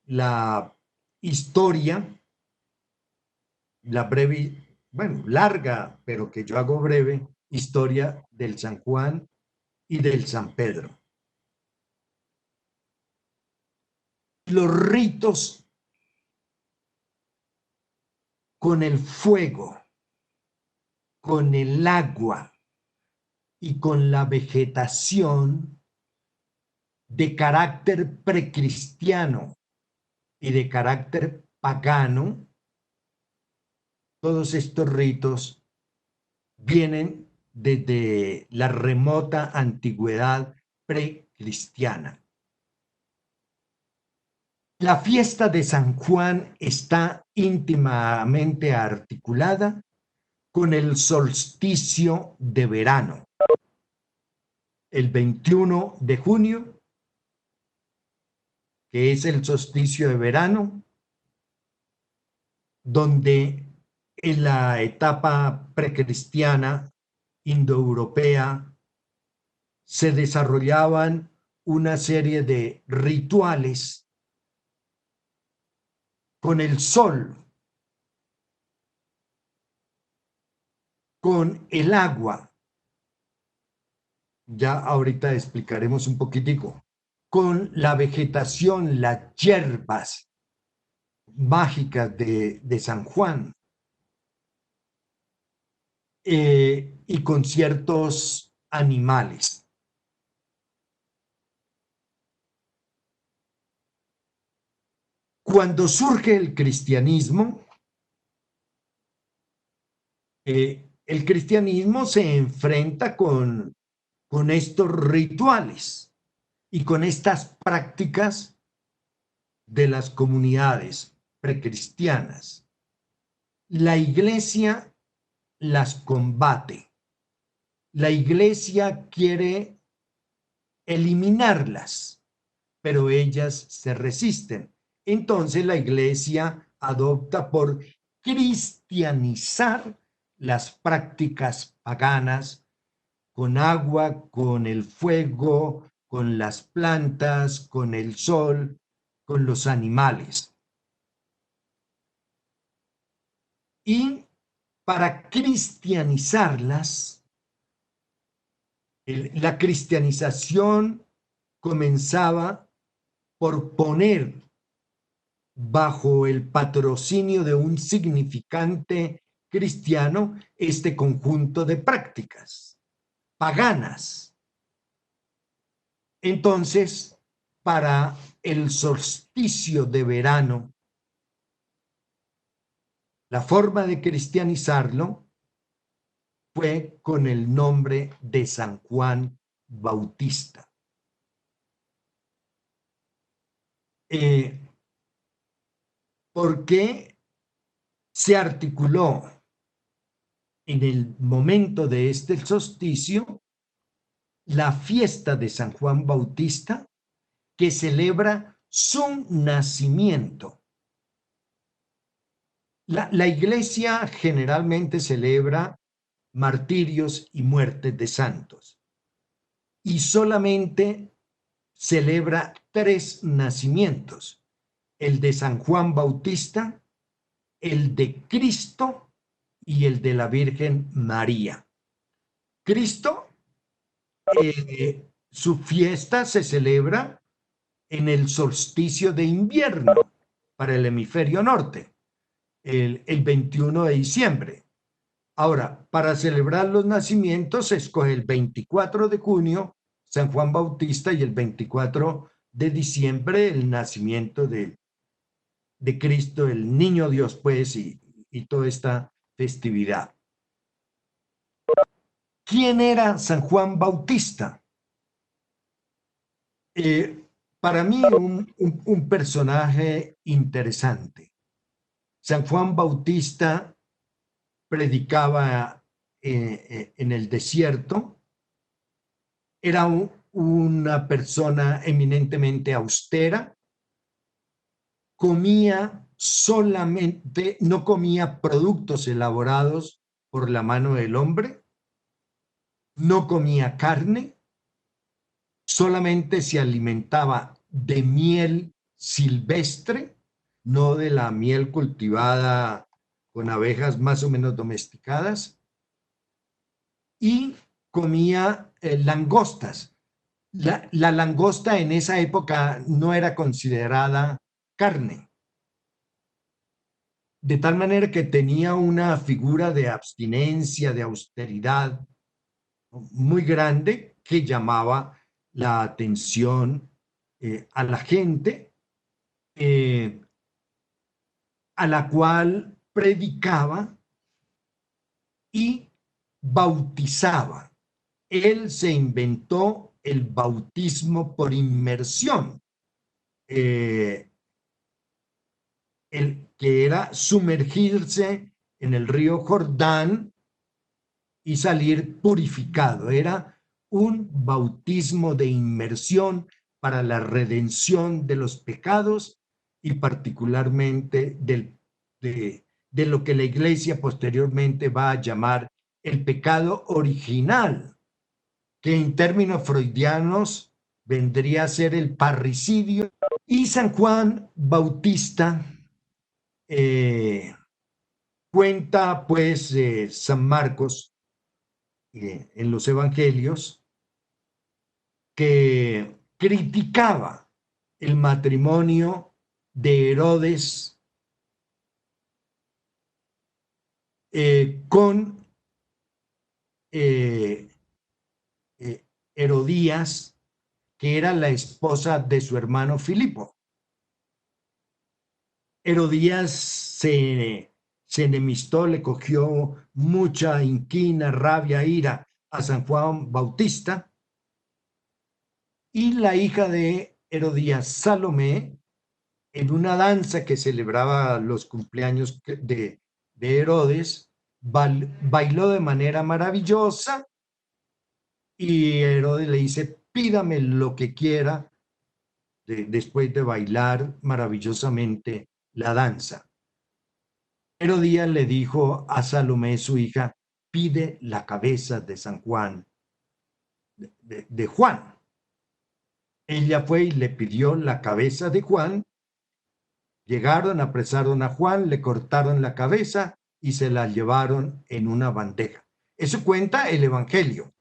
la historia, la breve, bueno, larga, pero que yo hago breve, historia del San Juan y del San Pedro. Los ritos con el fuego, con el agua y con la vegetación de carácter precristiano y de carácter pagano, todos estos ritos vienen desde la remota antigüedad precristiana. La fiesta de San Juan está íntimamente articulada con el solsticio de verano, el 21 de junio, que es el solsticio de verano, donde en la etapa precristiana indoeuropea se desarrollaban una serie de rituales con el sol, con el agua, ya ahorita explicaremos un poquitico, con la vegetación, las hierbas mágicas de San Juan, y con ciertos animales. Cuando surge el cristianismo se enfrenta con estos rituales y con estas prácticas de las comunidades precristianas. La iglesia las combate. La iglesia quiere eliminarlas, pero ellas se resisten. Entonces la iglesia adopta por cristianizar las prácticas paganas con agua, con el fuego, con las plantas, con el sol, con los animales. Y para cristianizarlas, la cristianización comenzaba por poner bajo el patrocinio de un significante cristiano este conjunto de prácticas paganas. Entonces, para el solsticio de verano, la forma de cristianizarlo fue con el nombre de San Juan Bautista. ¿Por qué se articuló en el momento de este solsticio la fiesta de San Juan Bautista, que celebra su nacimiento. La iglesia generalmente celebra martirios y muertes de santos, y solamente celebra 3 nacimientos: el de San Juan Bautista, el de Cristo y el de la Virgen María. Cristo, su fiesta se celebra en el solsticio de invierno para el hemisferio norte, el 21 de diciembre. Ahora, para celebrar los nacimientos se escoge el 24 de junio, San Juan Bautista, y el 24 de diciembre, el nacimiento de Cristo, el niño Dios, pues, y toda esta festividad. ¿Quién era San Juan Bautista? Para mí, un personaje interesante. San Juan Bautista predicaba en el desierto, era una persona eminentemente austera, no comía productos elaborados por la mano del hombre, no comía carne, solamente se alimentaba de miel silvestre, no de la miel cultivada con abejas más o menos domesticadas, y comía langostas. La langosta en esa época no era considerada carne, de tal manera que tenía una figura de abstinencia, de austeridad muy grande, que llamaba la atención a la gente, a la cual predicaba y bautizaba. Él se inventó el bautismo por inmersión, el que era sumergirse en el río Jordán y salir purificado. Era un bautismo de inmersión para la redención de los pecados y particularmente de lo que la Iglesia posteriormente va a llamar el pecado original, que en términos freudianos vendría a ser el parricidio. Y San Juan Bautista cuenta, pues, San Marcos en los evangelios, que criticaba el matrimonio de Herodes con Herodías, que era la esposa de su hermano Filipo. Herodías se enemistó, le cogió mucha inquina, rabia, ira a San Juan Bautista, y la hija de Herodías, Salomé, en una danza que celebraba los cumpleaños de Herodes, bailó de manera maravillosa, y Herodes le dice: pídame lo que quiera después de bailar maravillosamente la danza. Herodías le dijo a Salomé, su hija: pide la cabeza de San Juan, de Juan. Ella fue y le pidió la cabeza de Juan. Llegaron, apresaron a Juan, le cortaron la cabeza y se la llevaron en una bandeja. Eso cuenta el Evangelio.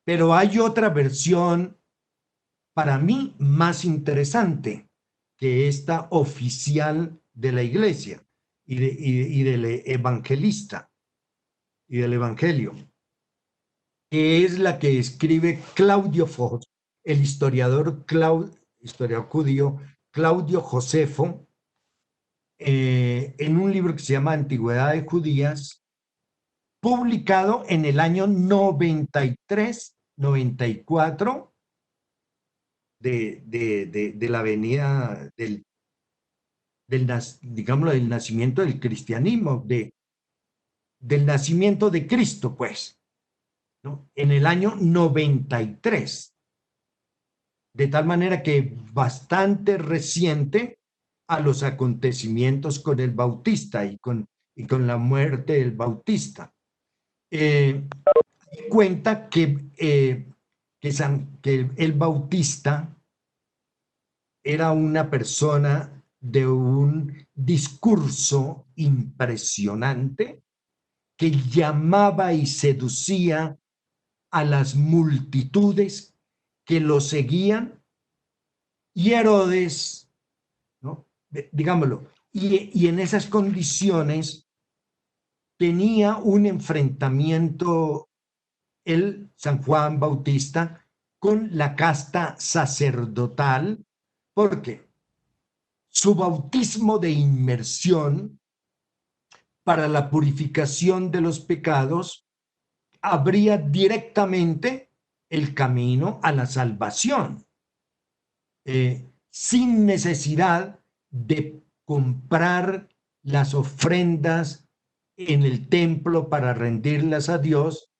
Pero hay otra versión, para mí más interesante que esta oficial de la Iglesia y del evangelista y del Evangelio, que es la que escribe Claudio Fox, el historiador judío Claudio Josefo, en un libro que se llama Antigüedades Judías, publicado en el año 93-94 de la venida digámoslo, del nacimiento del cristianismo, del nacimiento de Cristo, pues. ¿no? En el año 93, de tal manera que bastante reciente a los acontecimientos con el Bautista y con la muerte del Bautista. Cuenta que el Bautista era una persona de un discurso impresionante que llamaba y seducía a las multitudes que lo seguían, y Herodes, ¿no? Digámoslo, y en esas condiciones tenía un enfrentamiento el San Juan Bautista con la casta sacerdotal, porque su bautismo de inmersión para la purificación de los pecados abría directamente el camino a la salvación, sin necesidad de comprar las ofrendas en el templo para rendirlas a Dios,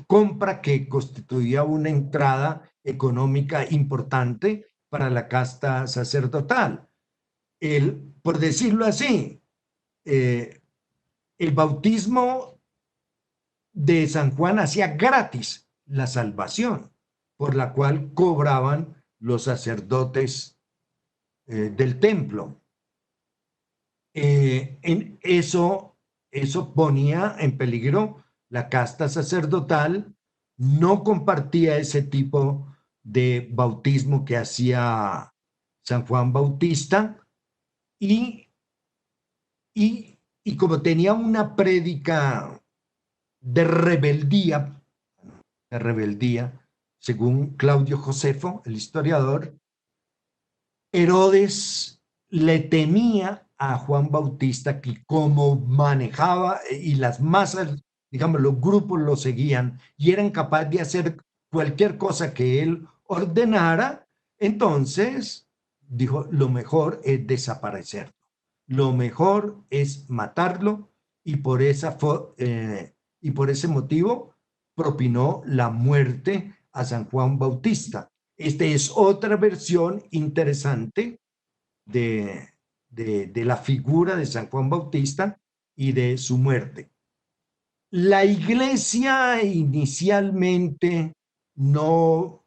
compra que constituía una entrada económica importante para la casta sacerdotal. Por decirlo así, el bautismo de San Juan hacía gratis la salvación, por la cual cobraban los sacerdotes del templo. Eso ponía en peligro la casta sacerdotal, no compartía ese tipo de bautismo que hacía San Juan Bautista, y como tenía una prédica de rebeldía, según Claudio Josefo, el historiador, Herodes le temía a Juan Bautista, que como manejaba y las masas, digamos, los grupos lo seguían y eran capaces de hacer cualquier cosa que él ordenara, entonces dijo, lo mejor es desaparecerlo, lo mejor es matarlo, y por ese motivo propinó la muerte a San Juan Bautista. Esta es otra versión interesante de la figura de San Juan Bautista y de su muerte. La iglesia inicialmente no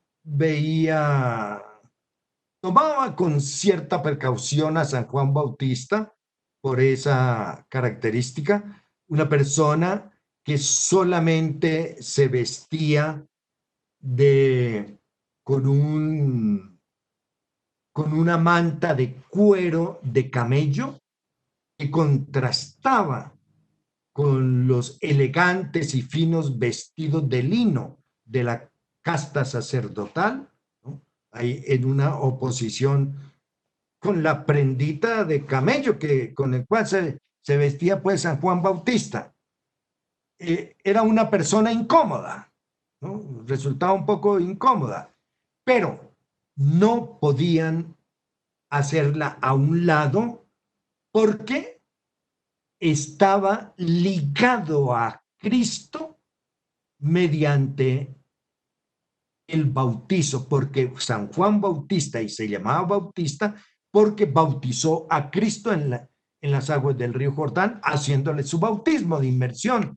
tomaba con cierta precaución a San Juan Bautista por esa característica, una persona que solamente se vestía con una manta de cuero de camello que contrastaba con los elegantes y finos vestidos de lino de la casta sacerdotal, ¿no? Ahí en una oposición con la prendita de camello con el cual se vestía pues San Juan Bautista. Era una persona incómoda, ¿no? Resultaba un poco incómoda, pero no podían hacerla a un lado porque estaba ligado a Cristo mediante el bautizo, porque San Juan Bautista, y se llamaba Bautista porque bautizó a Cristo en las aguas del río Jordán, haciéndole su bautismo de inmersión.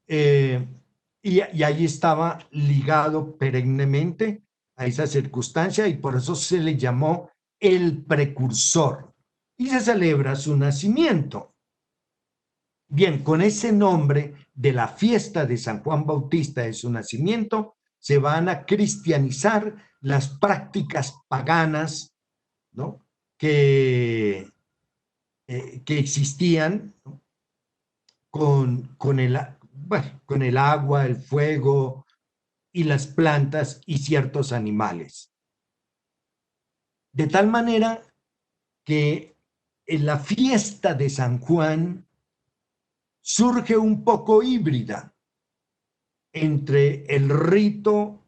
Y ahí estaba ligado perennemente a esa circunstancia, y por eso se le llamó el precursor, y se celebra su nacimiento. Bien, con ese nombre de la fiesta de San Juan Bautista de su nacimiento, se van a cristianizar las prácticas paganas, ¿no? que existían, ¿no? con el agua, el fuego y las plantas y ciertos animales. De tal manera que en la fiesta de San Juan surge un poco híbrida entre el rito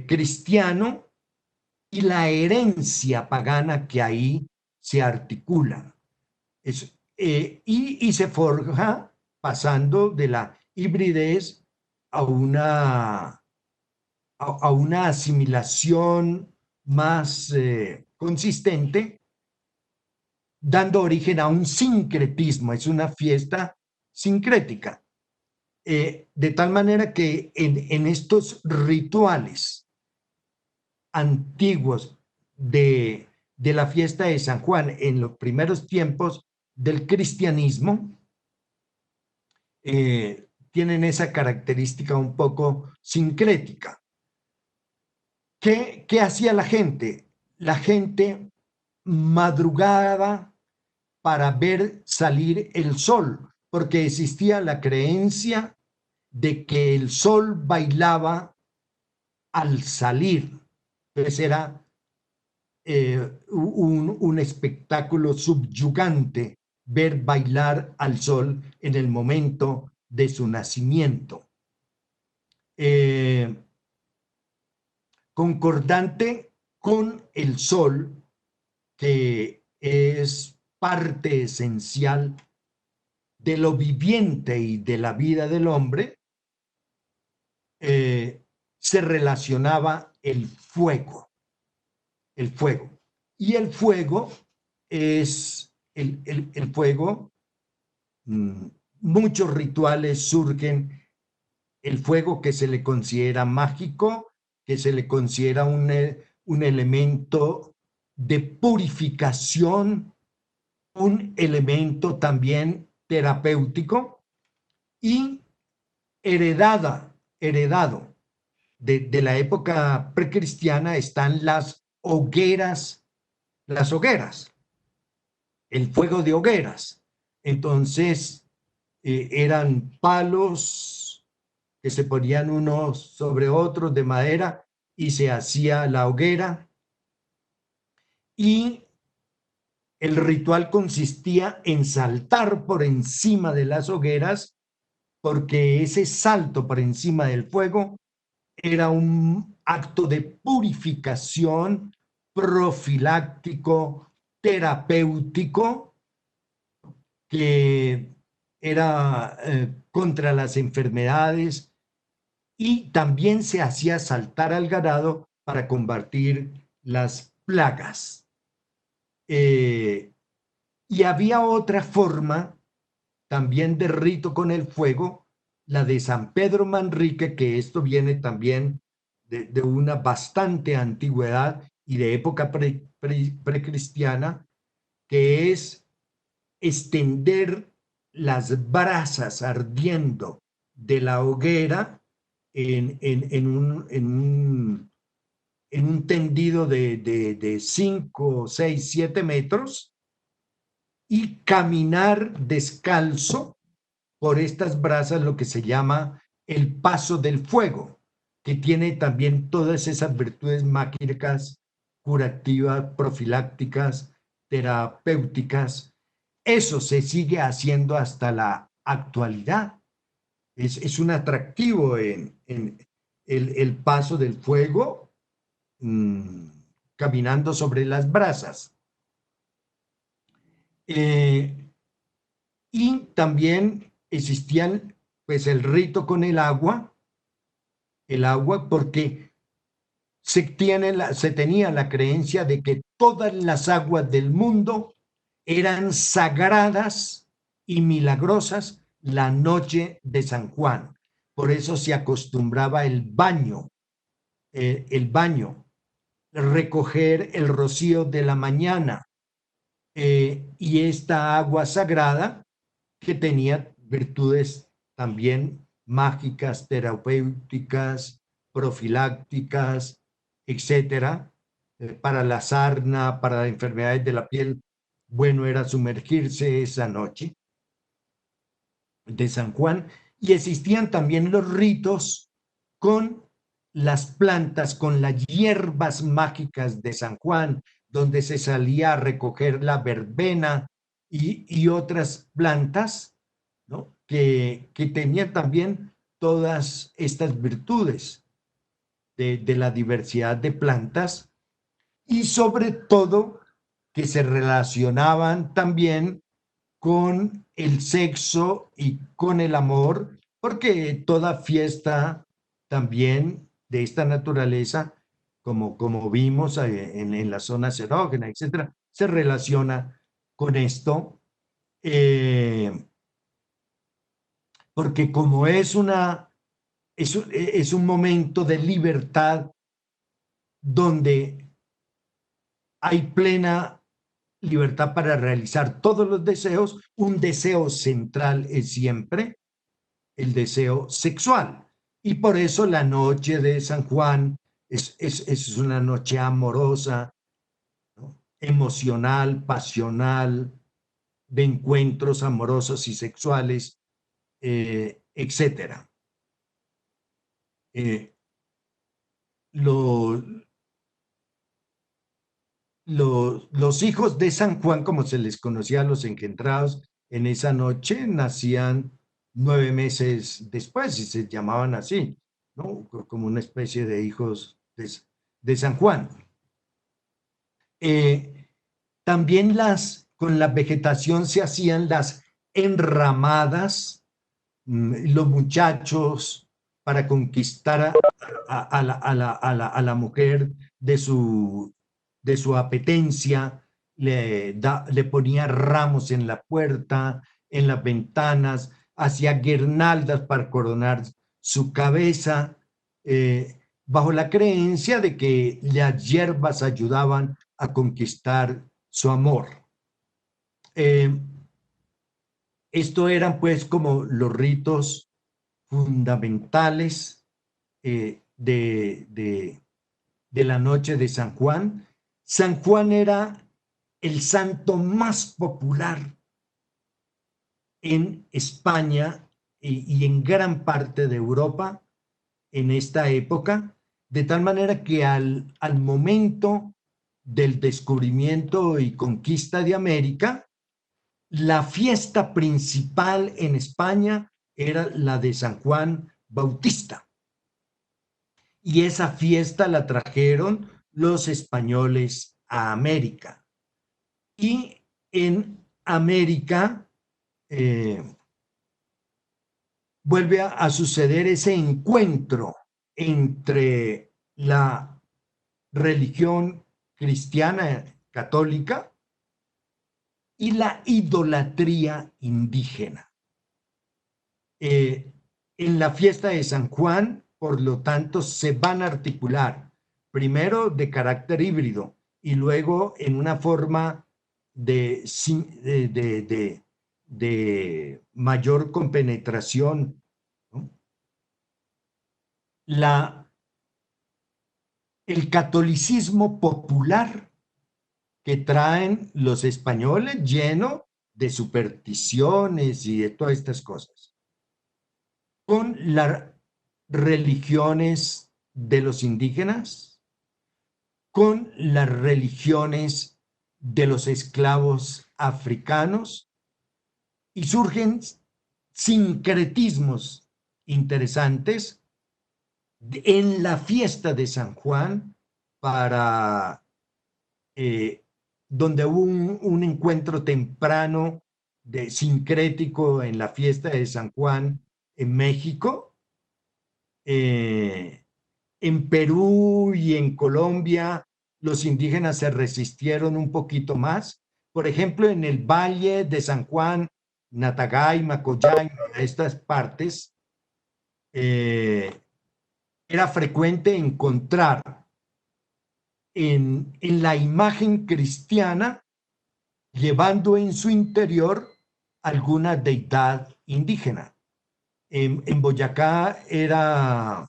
cristiano y la herencia pagana que ahí se articula. Y se forja pasando de la hibridez a una asimilación más consistente, dando origen a un sincretismo. Es una fiesta sincrética. De tal manera que en estos rituales antiguos de la fiesta de San Juan, en los primeros tiempos del cristianismo, tienen esa característica un poco sincrética. ¿Qué hacía la gente? La gente madrugaba para ver salir el sol, porque existía la creencia de que el sol bailaba al salir. Entonces era un espectáculo subyugante ver bailar al sol en el momento de su nacimiento. Concordante con el sol, que es parte esencial de lo viviente y de la vida del hombre, se relacionaba el fuego. El fuego. Y el fuego es el fuego. Muchos rituales surgen. El fuego que se le considera mágico, que se le considera un elemento de purificación, un elemento también terapéutico y heredado de la época precristiana están las hogueras, el fuego de hogueras. Entonces eran palos que se ponían unos sobre otros de madera y se hacía la hoguera. Y el ritual consistía en saltar por encima de las hogueras, porque ese salto por encima del fuego era un acto de purificación profiláctico, terapéutico, que era contra las enfermedades, y también se hacía saltar al ganado para combatir las plagas. Y había otra forma también de rito con el fuego, la de San Pedro Manrique, que esto viene también de una bastante antigüedad y de época precristiana, que es extender las brasas ardiendo de la hoguera en un tendido de 5, 6, 7 metros, y caminar descalzo por estas brasas, lo que se llama el paso del fuego, que tiene también todas esas virtudes mágicas, curativas, profilácticas, terapéuticas. Eso se sigue haciendo hasta la actualidad. Es un atractivo en el paso del fuego, caminando sobre las brasas. Y también existían, pues, el rito con el agua, porque se tenía la creencia de que todas las aguas del mundo eran sagradas y milagrosas la noche de San Juan. Por eso se acostumbraba el baño, recoger el rocío de la mañana, y esta agua sagrada, que tenía virtudes también mágicas, terapéuticas, profilácticas, etcétera, para la sarna, para las enfermedades de la piel. Bueno, era sumergirse esa noche de San Juan. Y existían también los ritos con las plantas, con las hierbas mágicas de San Juan, donde se salía a recoger la verbena y otras plantas, ¿no? que tenían también todas estas virtudes de la diversidad de plantas, y sobre todo que se relacionaban también con el sexo y con el amor, porque toda fiesta también de esta naturaleza, como vimos en la zona erógena, etcétera, se relaciona con esto, porque como es un momento de libertad donde hay plena libertad para realizar todos los deseos, un deseo central es siempre el deseo sexual. Y por eso la noche de San Juan es una noche amorosa, ¿no? Emocional, pasional, de encuentros amorosos y sexuales, etcétera. Lo, los hijos de San Juan, como se les conocía a los engendrados en esa noche, nacían 9 meses después y se llamaban así, ¿no? Como una especie de hijos de San Juan. También con la vegetación se hacían las enramadas, los muchachos para conquistar a la mujer de su apetencia, le ponía ramos en la puerta, en las ventanas, hacía guirnaldas para coronar su cabeza, bajo la creencia de que las hierbas ayudaban a conquistar su amor. Esto eran pues como los ritos fundamentales de la noche de San Juan. San Juan era el santo más popular en España y en gran parte de Europa en esta época, de tal manera que al momento del descubrimiento y conquista de América, la fiesta principal en España era la de San Juan Bautista. Y esa fiesta la trajeron los españoles a América. Y en América vuelve a suceder ese encuentro entre la religión cristiana católica y la idolatría indígena. En la fiesta de San Juan, por lo tanto, se van a articular, primero de carácter híbrido y luego en una forma de mayor compenetración, ¿no? El catolicismo popular que traen los españoles, lleno de supersticiones y de todas estas cosas, con las religiones de los indígenas, con las religiones de los esclavos africanos, y surgen sincretismos interesantes en la fiesta de San Juan, donde hubo un encuentro temprano sincrético en la fiesta de San Juan en México, en Perú y en Colombia los indígenas se resistieron un poquito más. Por ejemplo, en el Valle de San Juan, Natagay, Macoyán, estas partes, era frecuente encontrar en la imagen cristiana llevando en su interior alguna deidad indígena. En Boyacá era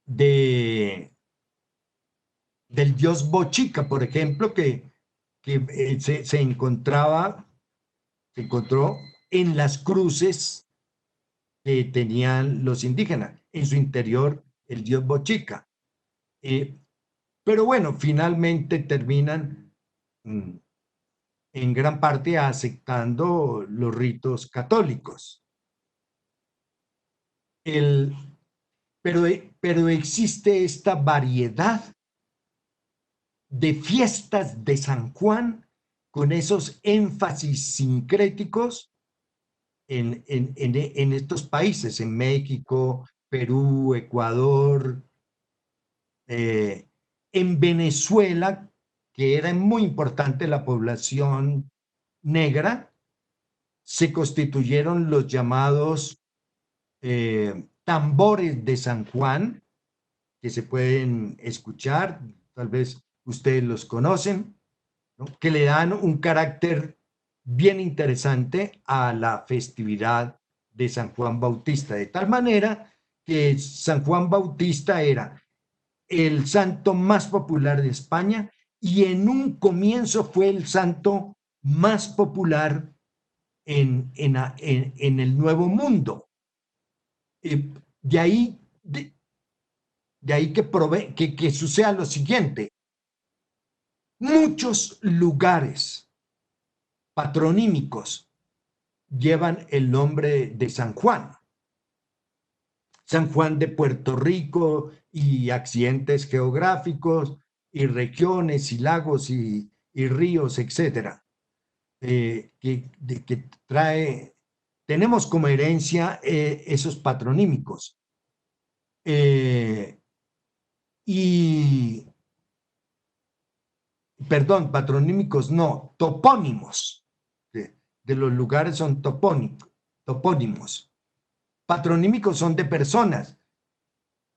del dios Bochica, por ejemplo, que se encontró en las cruces que tenían los indígenas, en su interior el dios Bochica. Pero bueno, finalmente terminan en gran parte aceptando los ritos católicos. Pero existe esta variedad de fiestas de San Juan con esos énfasis sincréticos en estos países, en México, Perú, Ecuador, en Venezuela, que era muy importante la población negra, se constituyeron los llamados tambores de San Juan, que se pueden escuchar, tal vez ustedes los conocen, ¿no? Que le dan un carácter bien interesante a la festividad de San Juan Bautista, de tal manera que San Juan Bautista era el santo más popular de España y en un comienzo fue el santo más popular en el Nuevo Mundo. De ahí, de ahí que suceda lo siguiente. Muchos lugares patronímicos llevan el nombre de San Juan. San Juan de Puerto Rico y accidentes geográficos y regiones y lagos y ríos, etcétera, que trae, tenemos como herencia esos patronímicos. Y, perdón, patronímicos no, topónimos. De los lugares son topónimos. Patronímicos son de personas,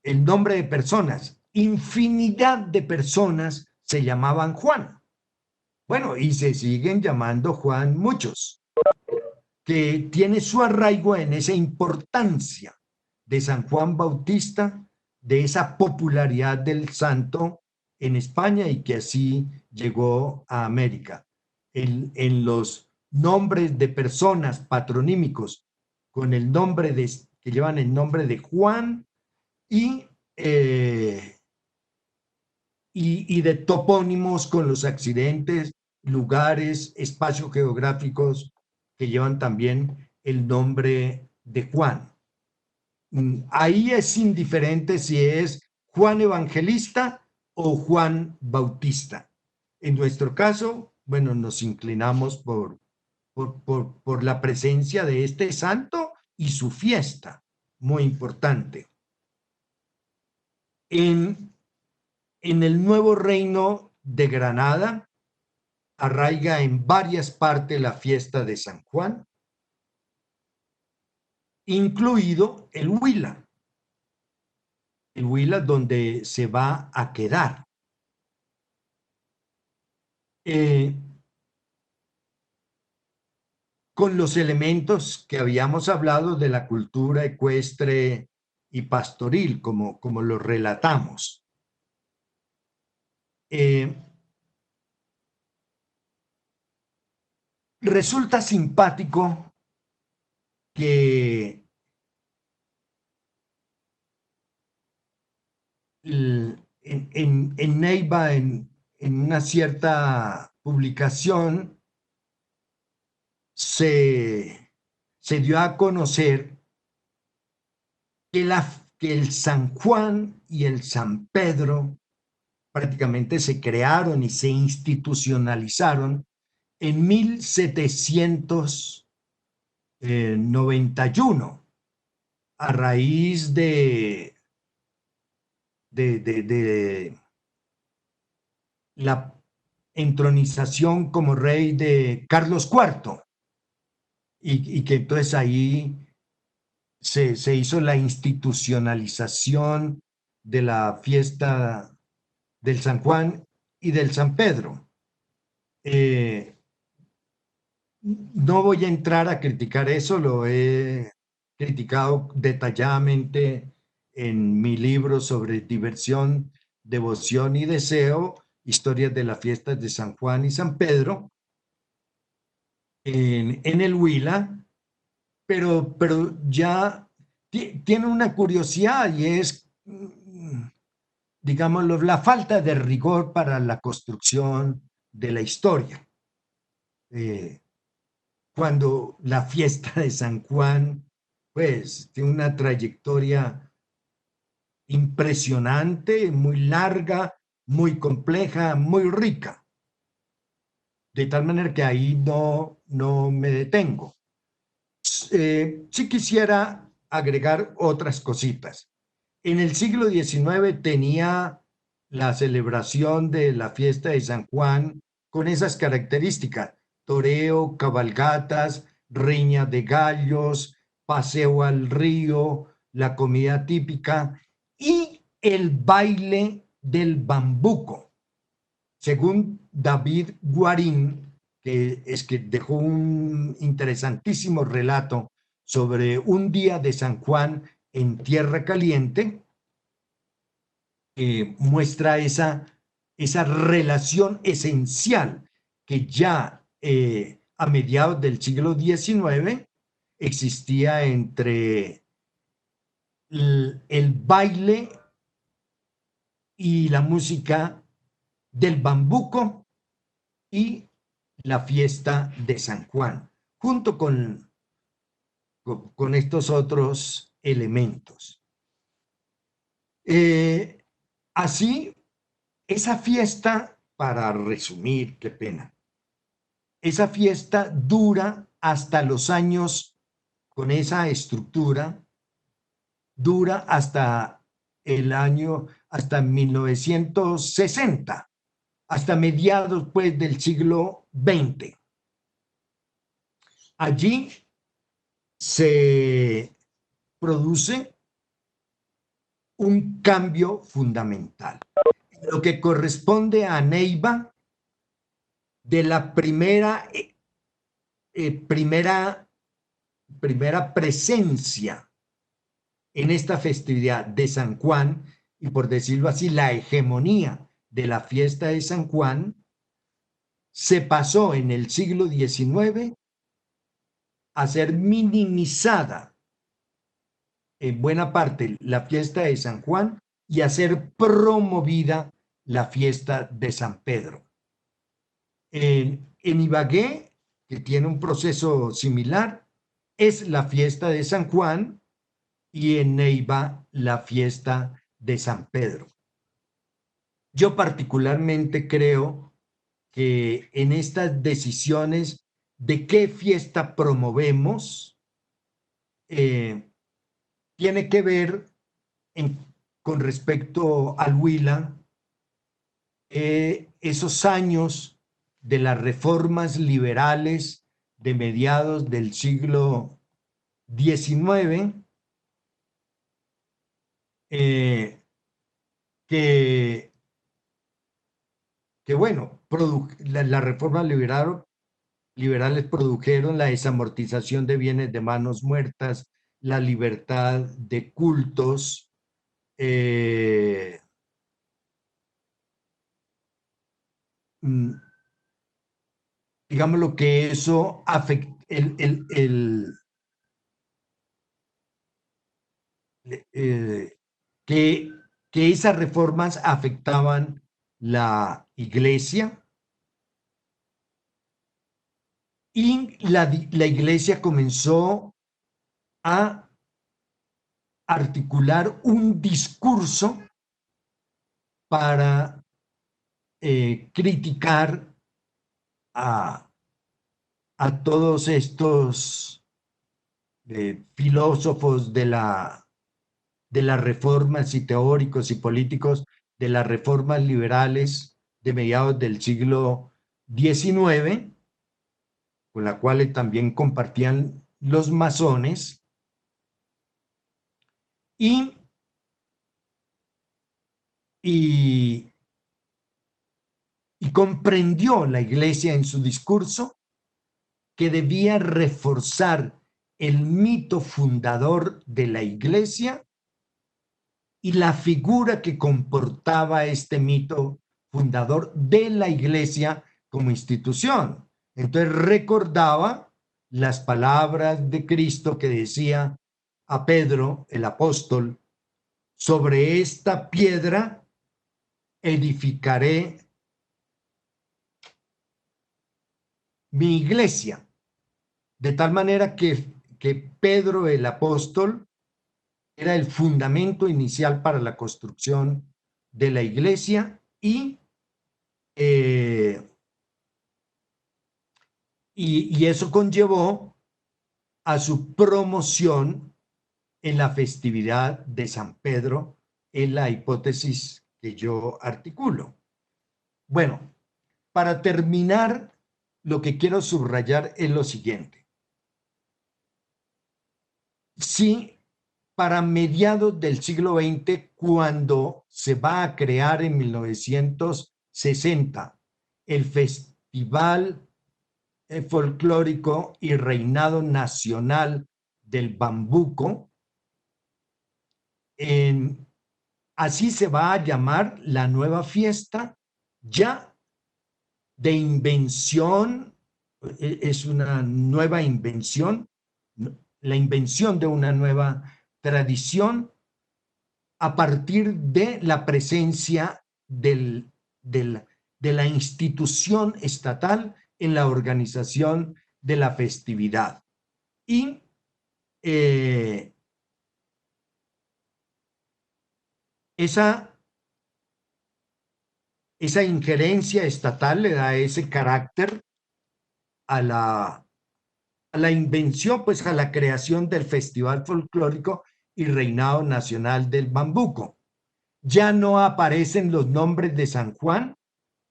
el nombre de personas. Infinidad de personas se llamaban Juan. Bueno, y se siguen llamando Juan muchos, que tiene su arraigo en esa importancia de San Juan Bautista, de esa popularidad del santo en España y que así llegó a América. En los nombres de personas patronímicos con el nombre que llevan el nombre de Juan y de topónimos con los accidentes, lugares, espacios geográficos que llevan también el nombre de Juan. Ahí es indiferente si es Juan Evangelista o Juan Bautista. En nuestro caso, bueno, nos inclinamos por la presencia de este santo y su fiesta, muy importante. En el Nuevo Reino de Granada arraiga en varias partes la fiesta de San Juan, incluido el Huila donde se va a quedar. Con los elementos que habíamos hablado de la cultura ecuestre y pastoril, como lo relatamos. Resulta simpático que en Neiva, en una cierta publicación, se dio a conocer que el San Juan y el San Pedro prácticamente se crearon y se institucionalizaron en 1791 a raíz de la entronización como rey de Carlos IV y que entonces ahí se hizo la institucionalización de la fiesta del San Juan y del San Pedro. No voy a entrar a criticar eso, lo he criticado detalladamente en mi libro sobre diversión, devoción y deseo, historias de las fiestas de San Juan y San Pedro, en el Huila, pero ya tiene una curiosidad y es, digámoslo, la falta de rigor para la construcción de la historia. Cuando la fiesta de San Juan, pues, tiene una trayectoria impresionante, muy larga, muy compleja, muy rica. de tal manera que ahí no me detengo. Sí quisiera agregar otras cositas. En el siglo XIX tenía la celebración de la fiesta de San Juan con esas características: toreo, cabalgatas, riña de gallos, paseo al río, la comida típica y el baile del bambuco. Según David Guarín, que dejó un interesantísimo relato sobre un día de San Juan en Tierra Caliente, muestra esa relación esencial que ya a mediados del siglo XIX existía entre el baile y la música del bambuco y la fiesta de San Juan, junto con estos otros elementos. Así, esa fiesta, para resumir, qué pena, esa fiesta dura hasta los años, con esa estructura, dura hasta hasta 1960, hasta mediados pues del siglo XX. Allí se produce un cambio fundamental. Lo que corresponde a Neiva, de la primera presencia en esta festividad de San Juan, y por decirlo así, la hegemonía de la fiesta de San Juan, se pasó en el siglo XIX a ser minimizada en buena parte la fiesta de San Juan y a ser promovida la fiesta de San Pedro. En Ibagué, que tiene un proceso similar, es la fiesta de San Juan, y en Neiva la fiesta de San Pedro. Yo particularmente creo que en estas decisiones de qué fiesta promovemos, tiene que ver con respecto al Huila, esos años de las reformas liberales de mediados del siglo XIX, que bueno, las reformas liberales produjeron la desamortización de bienes de manos muertas, la libertad de cultos, digamos lo que eso afecta, que esas reformas afectaban la iglesia, y la iglesia comenzó a articular un discurso para criticar a todos estos filósofos de las reformas y teóricos y políticos de las reformas liberales de mediados del siglo XIX, con la cual también compartían los masones, y comprendió la iglesia en su discurso que debía reforzar el mito fundador de la iglesia y la figura que comportaba este mito fundador de la iglesia como institución. Entonces recordaba las palabras de Cristo que decía a Pedro, el apóstol: sobre esta piedra edificaré mi iglesia. De tal manera que Pedro, el apóstol, era el fundamento inicial para la construcción de la iglesia, y y eso conllevó a su promoción en la festividad de San Pedro, en la hipótesis que yo articulo. Bueno, para terminar, lo que quiero subrayar es lo siguiente. Sí, para mediados del siglo XX, cuando se va a crear en 1960 el Festival Folclórico y Reinado Nacional del Bambuco, así se va a llamar la nueva fiesta, ya de invención, es una nueva invención, la invención de una nueva tradición a partir de la presencia de la institución estatal en la organización de la festividad. Y esa injerencia estatal le da ese carácter a la invención, pues a la creación del Festival Folclórico y Reinado Nacional del Bambuco. Ya no aparecen los nombres de San Juan,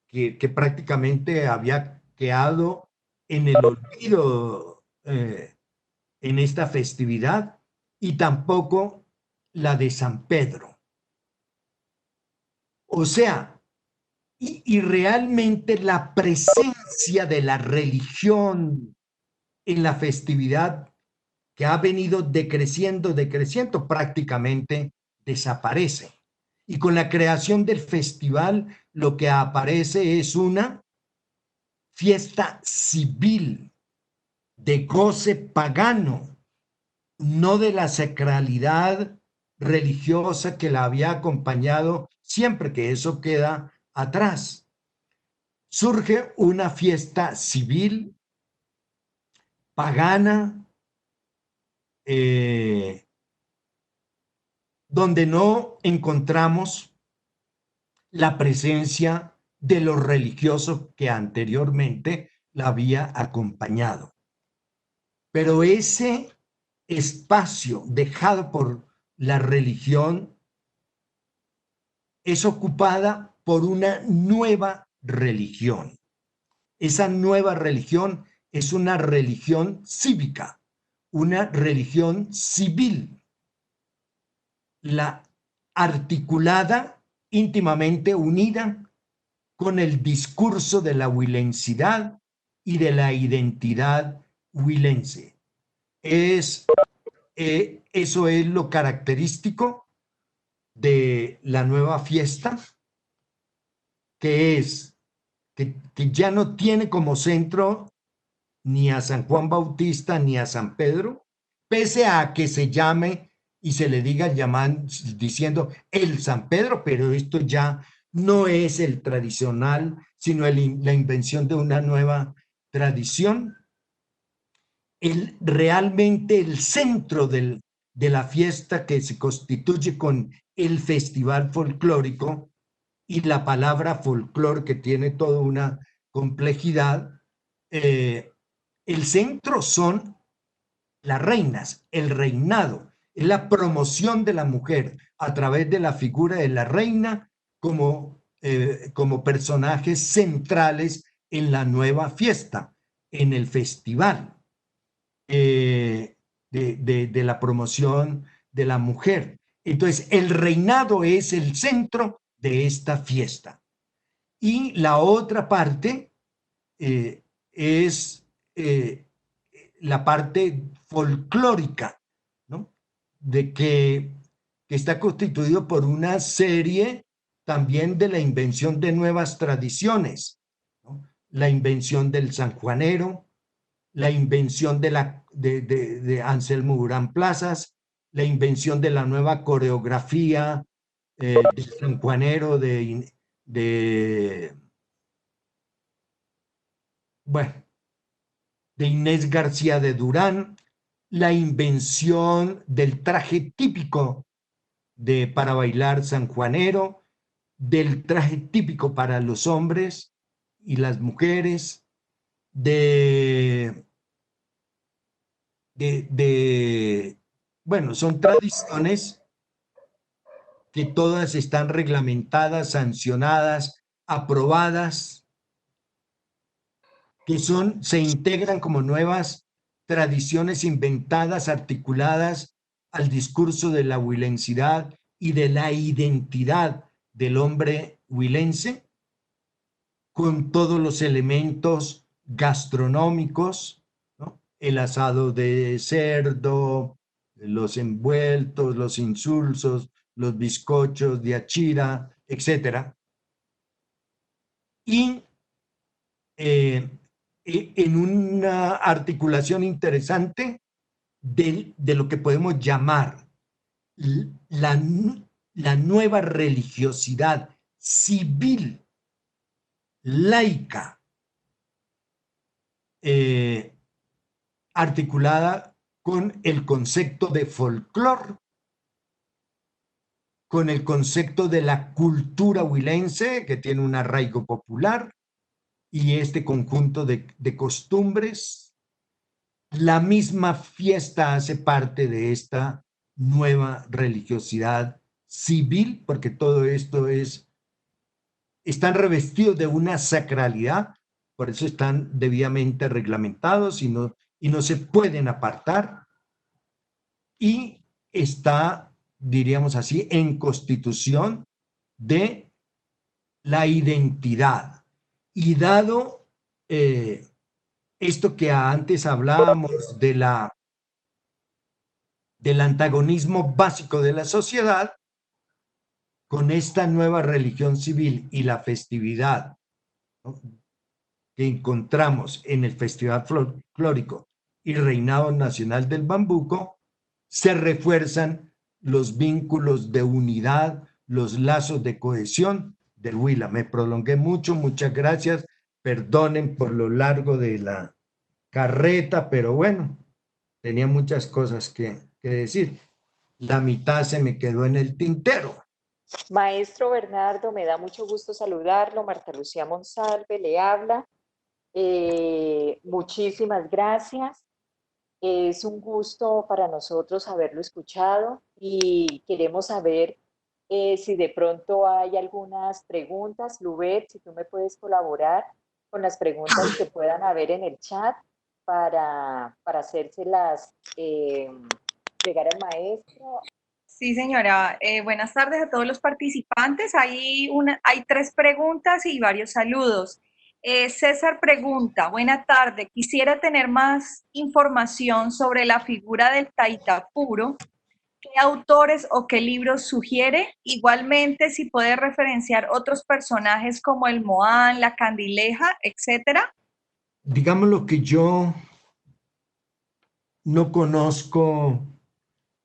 que prácticamente había quedado en el olvido en esta festividad, y tampoco la de San Pedro. O sea, y realmente la presencia de la religión en la festividad, que ha venido decreciendo, prácticamente desaparece. Y con la creación del festival, lo que aparece es una fiesta civil de goce pagano, no de la sacralidad religiosa que la había acompañado siempre, que eso queda atrás. Surge una fiesta civil, pagana, donde no encontramos la presencia de lo religioso que anteriormente la había acompañado. Pero ese espacio dejado por la religión es ocupada por una nueva religión. Esa nueva religión es una religión cívica, una religión civil, la articulada, íntimamente unida con el discurso de la huilensidad y de la identidad huilense. Eso es lo característico de la nueva fiesta, que es que ya no tiene como centro ni a San Juan Bautista ni a San Pedro, pese a que se llame y se le diga diciendo el San Pedro, pero esto ya no es el tradicional, sino la invención de una nueva tradición. Realmente el centro de la fiesta, que se constituye con el festival folclórico, y la palabra folclor, que tiene toda una complejidad, el centro son las reinas, el reinado, es la promoción de la mujer a través de la figura de la reina como personajes centrales en la nueva fiesta, en el festival de la promoción de la mujer. Entonces, el reinado es el centro de esta fiesta. Y la otra parte es la parte folclórica, ¿no? De que está constituido por una serie también de la invención de nuevas tradiciones, ¿no? La invención del sanjuanero, la invención de Anselmo Durán Plazas, la invención de la nueva coreografía del sanjuanero bueno, de Inés García de Durán, la invención del traje típico para bailar sanjuanero, del traje típico para los hombres y las mujeres, bueno, son tradiciones que todas están reglamentadas, sancionadas, aprobadas, que se integran como nuevas tradiciones inventadas, articuladas al discurso de la huilensidad y de la identidad del hombre huilense, con todos los elementos gastronómicos, ¿no? El asado de cerdo, los envueltos, los insulsos, los bizcochos de achira, etcétera. Y en una articulación interesante de lo que podemos llamar la, la nueva religiosidad civil, laica, articulada con el concepto de folclore, con el concepto de la cultura huilense, que tiene un arraigo popular, y este conjunto de costumbres. La misma fiesta hace parte de esta nueva religiosidad civil, porque todo esto están revestidos de una sacralidad, por eso están debidamente reglamentados y no se pueden apartar, y está, diríamos así, en constitución de la identidad. Y dado esto que antes hablábamos del antagonismo básico de la sociedad, con esta nueva religión civil y la festividad, ¿no?, que encontramos en el Festival Folclórico y Reinado Nacional del Bambuco, se refuerzan los vínculos de unidad, los lazos de cohesión del Huila. Me prolongué mucho, muchas gracias. Perdonen por lo largo de la carreta, pero bueno, tenía muchas cosas que decir. La mitad se me quedó en el tintero. Maestro Bernardo, me da mucho gusto saludarlo. Marta Lucía Monsalve le habla. Muchísimas gracias. Es un gusto para nosotros haberlo escuchado y queremos saber si de pronto hay algunas preguntas. Lubet, si tú me puedes colaborar con las preguntas que puedan haber en el chat para hacérselas llegar al maestro. Sí, señora. Buenas tardes a todos los participantes. Hay 3 preguntas y varios saludos. César pregunta, buena tarde, quisiera tener más información sobre la figura del Taitapuro. ¿Qué autores o qué libros sugiere? Igualmente, si puede referenciar otros personajes como el Moán, la Candileja, etcétera. Digamos lo que yo no conozco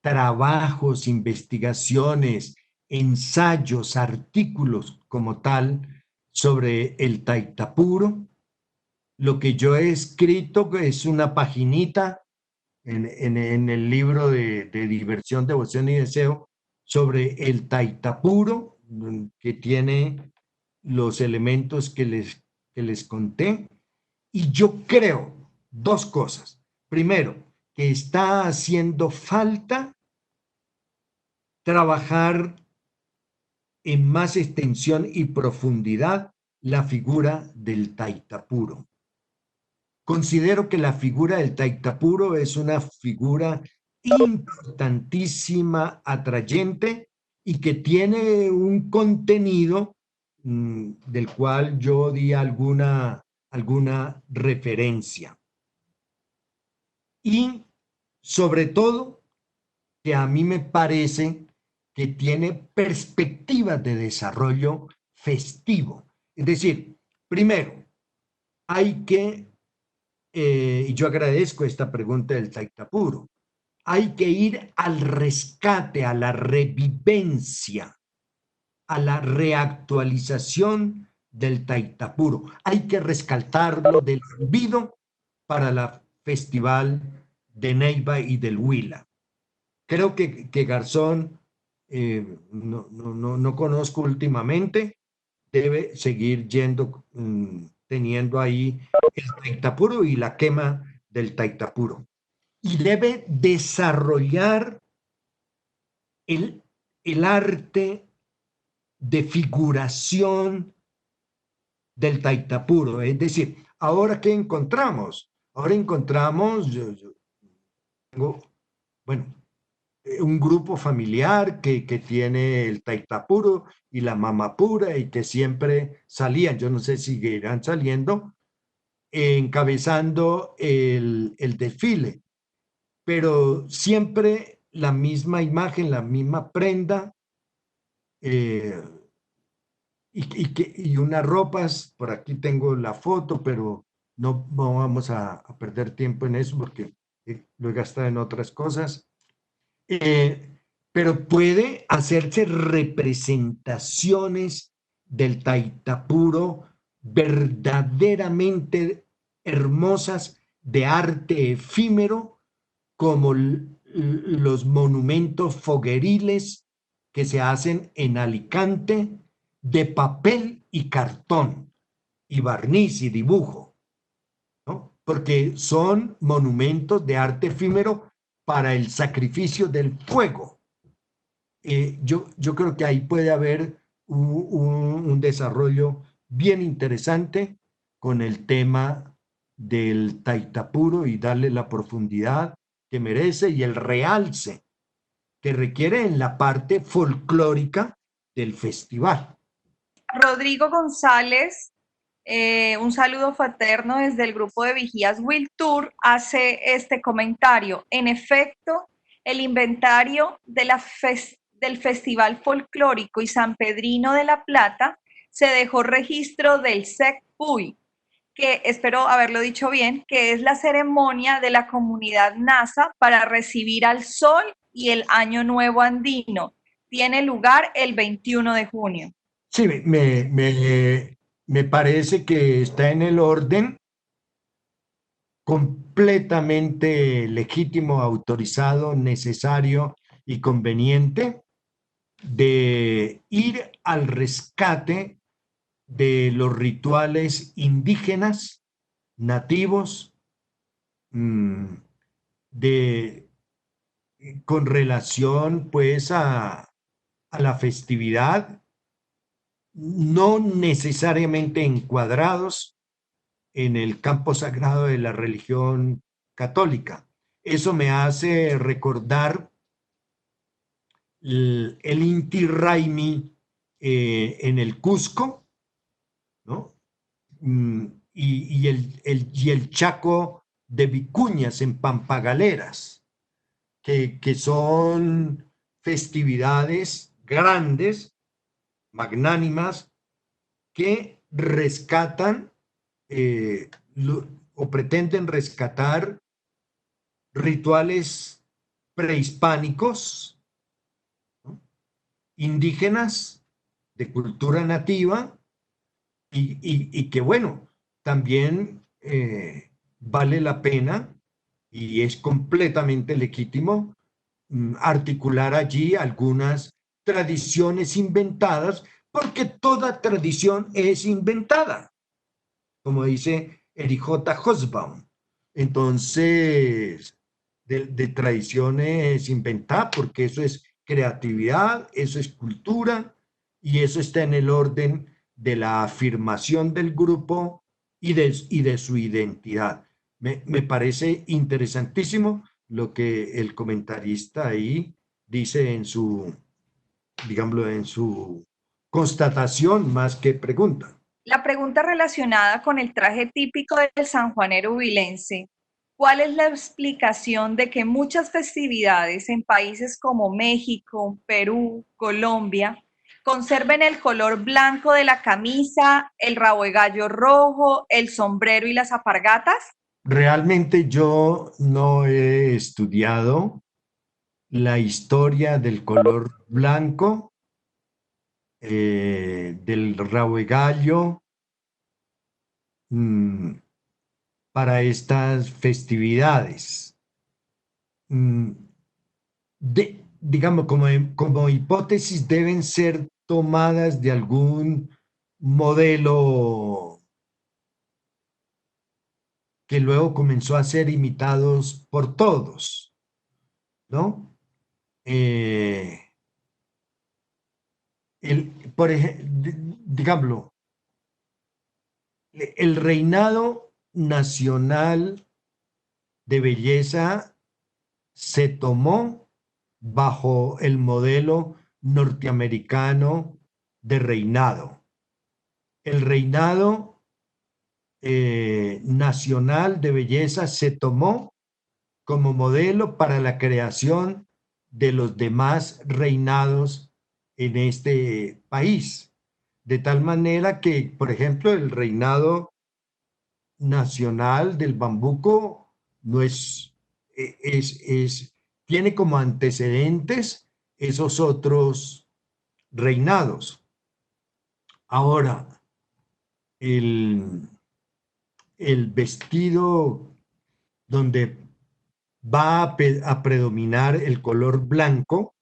trabajos, investigaciones, ensayos, artículos como tal sobre el Taitapuro. Lo que yo he escrito es una paginita en el libro de Diversión, Devoción y Deseo sobre el Taitapuro, que tiene los elementos que les conté. Y yo creo 2 cosas. Primero, que está haciendo falta trabajar en más extensión y profundidad la figura del Taitapuro. Considero que la figura del Taitapuro es una figura importantísima, atrayente, y que tiene un contenido del cual yo di alguna referencia. Y sobre todo, que a mí me parece que tiene perspectivas de desarrollo festivo. Es decir, primero, hay que, y yo agradezco esta pregunta del Taitapuro, hay que ir al rescate, a la revivencia, a la reactualización del Taitapuro. Hay que rescatarlo del olvido para el Festival de Neiva y del Huila. Creo que Garzón, no conozco últimamente, debe seguir yendo teniendo ahí el Taittapuro y la quema del Taittapuro. Y debe desarrollar el arte de figuración del Taittapuro. Es decir, ¿ahora qué encontramos? Ahora encontramos, yo tengo, bueno, un grupo familiar que tiene el Taittapuro y la Mamapura y que siempre salían, yo no sé si seguirán saliendo, encabezando el desfile, pero siempre la misma imagen, la misma prenda, eh, y unas ropas, por aquí tengo la foto, pero no vamos a perder tiempo en eso porque lo he gastado en otras cosas. Pero puede hacerse representaciones del Taittapuro verdaderamente hermosas de arte efímero, como los monumentos fogueriles que se hacen en Alicante de papel y cartón y barniz y dibujo, ¿no? Porque son monumentos de arte efímero para el sacrificio del fuego. Yo creo que ahí puede haber un desarrollo bien interesante con el tema del Taittapuro y darle la profundidad que merece y el realce que requiere en la parte folclórica del festival. Rodrigo González, un saludo fraterno desde el grupo de Vigías Will Tour, hace este comentario. En efecto, el inventario de del Festival Folclórico y San Pedrino de la Plata se dejó registro del Sec Puy, que espero haberlo dicho bien, que es la ceremonia de la comunidad NASA para recibir al Sol y el Año Nuevo Andino. Tiene lugar el 21 de junio. Sí, me parece que está en el orden completamente legítimo, autorizado, necesario y conveniente de ir al rescate de los rituales indígenas, nativos, con relación pues a la festividad, no necesariamente encuadrados en el campo sagrado de la religión católica. Eso me hace recordar el Inti Raymi en el Cusco, ¿no? Y el Chaco de Vicuñas en Pampagaleras, que son festividades grandes, magnánimas, que rescatan o pretenden rescatar rituales prehispánicos, ¿no? Indígenas, de cultura nativa, y que bueno, también vale la pena y es completamente legítimo articular allí algunas tradiciones inventadas, porque toda tradición es inventada, como dice Erich J. Hobsbawm. Entonces, de tradiciones inventadas, porque eso es creatividad, eso es cultura, y eso está en el orden de la afirmación del grupo y de su identidad. Me parece interesantísimo lo que el comentarista ahí dice en su, digámoslo, en su constatación más que pregunta. La pregunta relacionada con el traje típico del sanjuanero huilense: ¿cuál es la explicación de que muchas festividades en países como México, Perú, Colombia conserven el color blanco de la camisa, el rabo de gallo rojo, el sombrero y las alpargatas? Realmente yo no he estudiado la historia del color blanco, del rabo de gallo, para estas festividades. Digamos, como hipótesis deben ser tomadas de algún modelo que luego comenzó a ser imitados por todos, ¿no? Por ejemplo, digámoslo, el reinado nacional de belleza se tomó bajo el modelo norteamericano de reinado. El reinado nacional de belleza se tomó como modelo para la creación de los demás reinados en este país. De tal manera que, por ejemplo, el reinado nacional del bambuco no tiene como antecedentes esos otros reinados. Ahora, el vestido donde va a predominar el color blanco,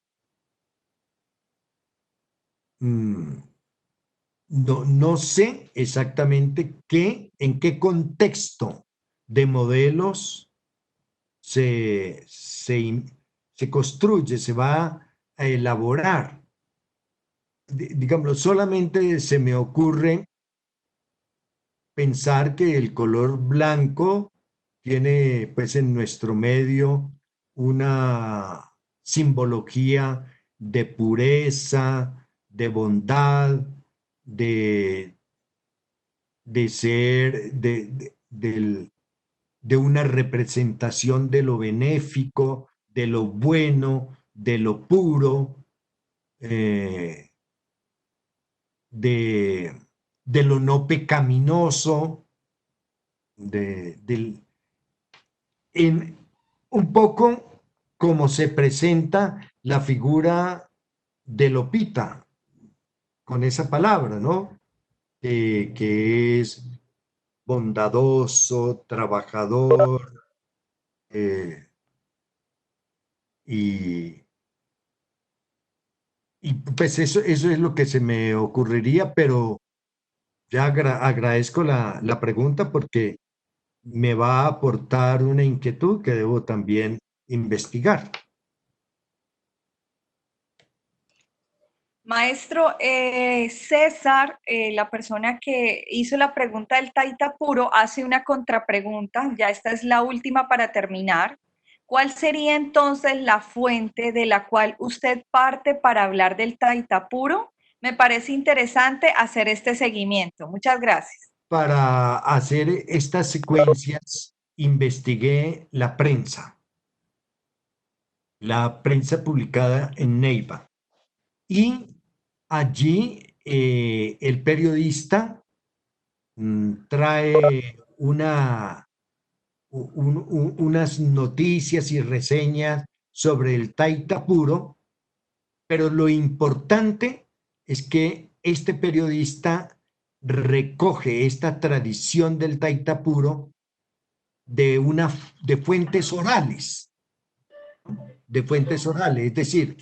no sé exactamente en qué contexto de modelos se construye, se va a elaborar. Digamos, solamente se me ocurre pensar que el color blanco tiene, pues, en nuestro medio una simbología de pureza, de bondad, de ser, de una representación de lo benéfico, de lo bueno, de lo puro, de lo no pecaminoso, en un poco como se presenta la figura de Lopita, con esa palabra, ¿no? Que es bondadoso, trabajador, y pues eso es lo que se me ocurriría, pero ya agradezco la pregunta porque me va a aportar una inquietud que debo también investigar. Maestro, César, la persona que hizo la pregunta del Taita Puro, hace una contrapregunta, ya esta es la última para terminar. ¿Cuál sería entonces la fuente de la cual usted parte para hablar del Taita Puro? Me parece interesante hacer este seguimiento. Muchas gracias. Para hacer estas secuencias, investigué la prensa publicada en Neiva. Y allí el periodista trae unas noticias y reseñas sobre el Taita Puro, pero lo importante es que este periodista recoge esta tradición del Taita Puro de fuentes orales, es decir,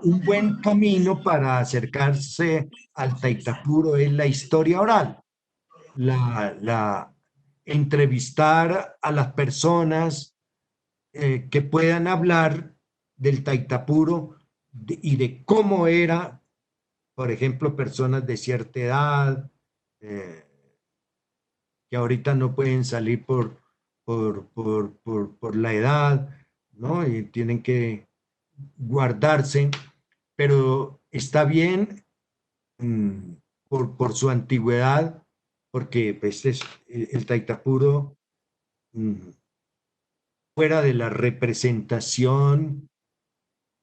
un buen camino para acercarse al Taita Puro es la historia oral, entrevistar a las personas que puedan hablar del Taita Puro y de cómo era, por ejemplo, personas de cierta edad, que ahorita no pueden salir por la edad, ¿no? Y tienen que guardarse, pero está bien por su antigüedad, porque pues, el Taita Puro, fuera de la representación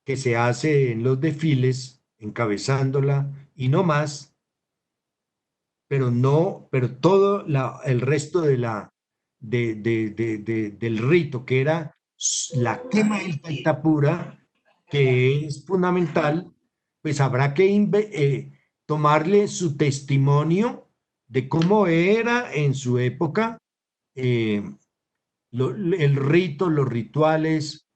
que se hace en los desfiles, encabezándola y no más, pero todo el resto del rito, que era la quema del Taita Pura, que es fundamental, pues habrá que tomarle su testimonio de cómo era en su época el rito, los rituales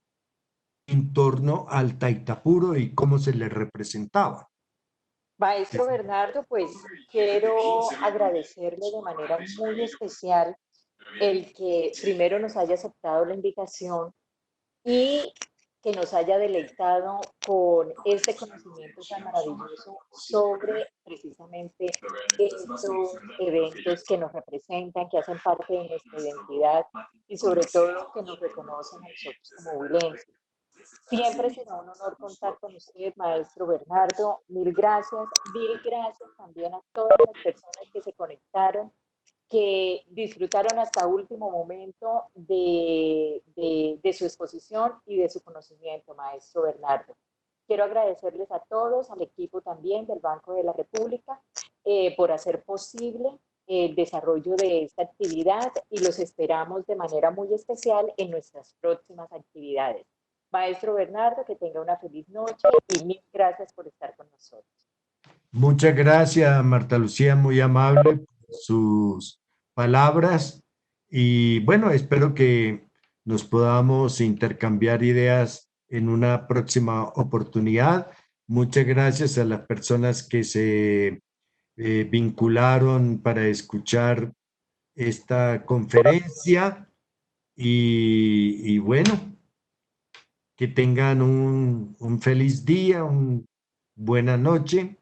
en torno al Taita Puro y cómo se le representaba. Maestro Bernardo, pues quiero agradecerle de manera muy especial el que primero nos haya aceptado la invitación y que nos haya deleitado con este conocimiento tan maravilloso sobre precisamente estos eventos que nos representan, que hacen parte de nuestra identidad y sobre todo que nos reconocen a nosotros como huilenses. Siempre será un honor contar con usted, maestro Bernardo. Mil gracias. Mil gracias también a todas las personas que se conectaron, que disfrutaron hasta último momento de su exposición y de su conocimiento, maestro Bernardo. Quiero agradecerles a todos, al equipo también del Banco de la República, por hacer posible el desarrollo de esta actividad y los esperamos de manera muy especial en nuestras próximas actividades. Maestro Bernardo, que tenga una feliz noche y mil gracias por estar con nosotros. Muchas gracias, Marta Lucía, muy amable por sus palabras. Y bueno, espero que nos podamos intercambiar ideas en una próxima oportunidad. Muchas gracias a las personas que se vincularon para escuchar esta conferencia. Y bueno, que tengan un feliz día, una buena noche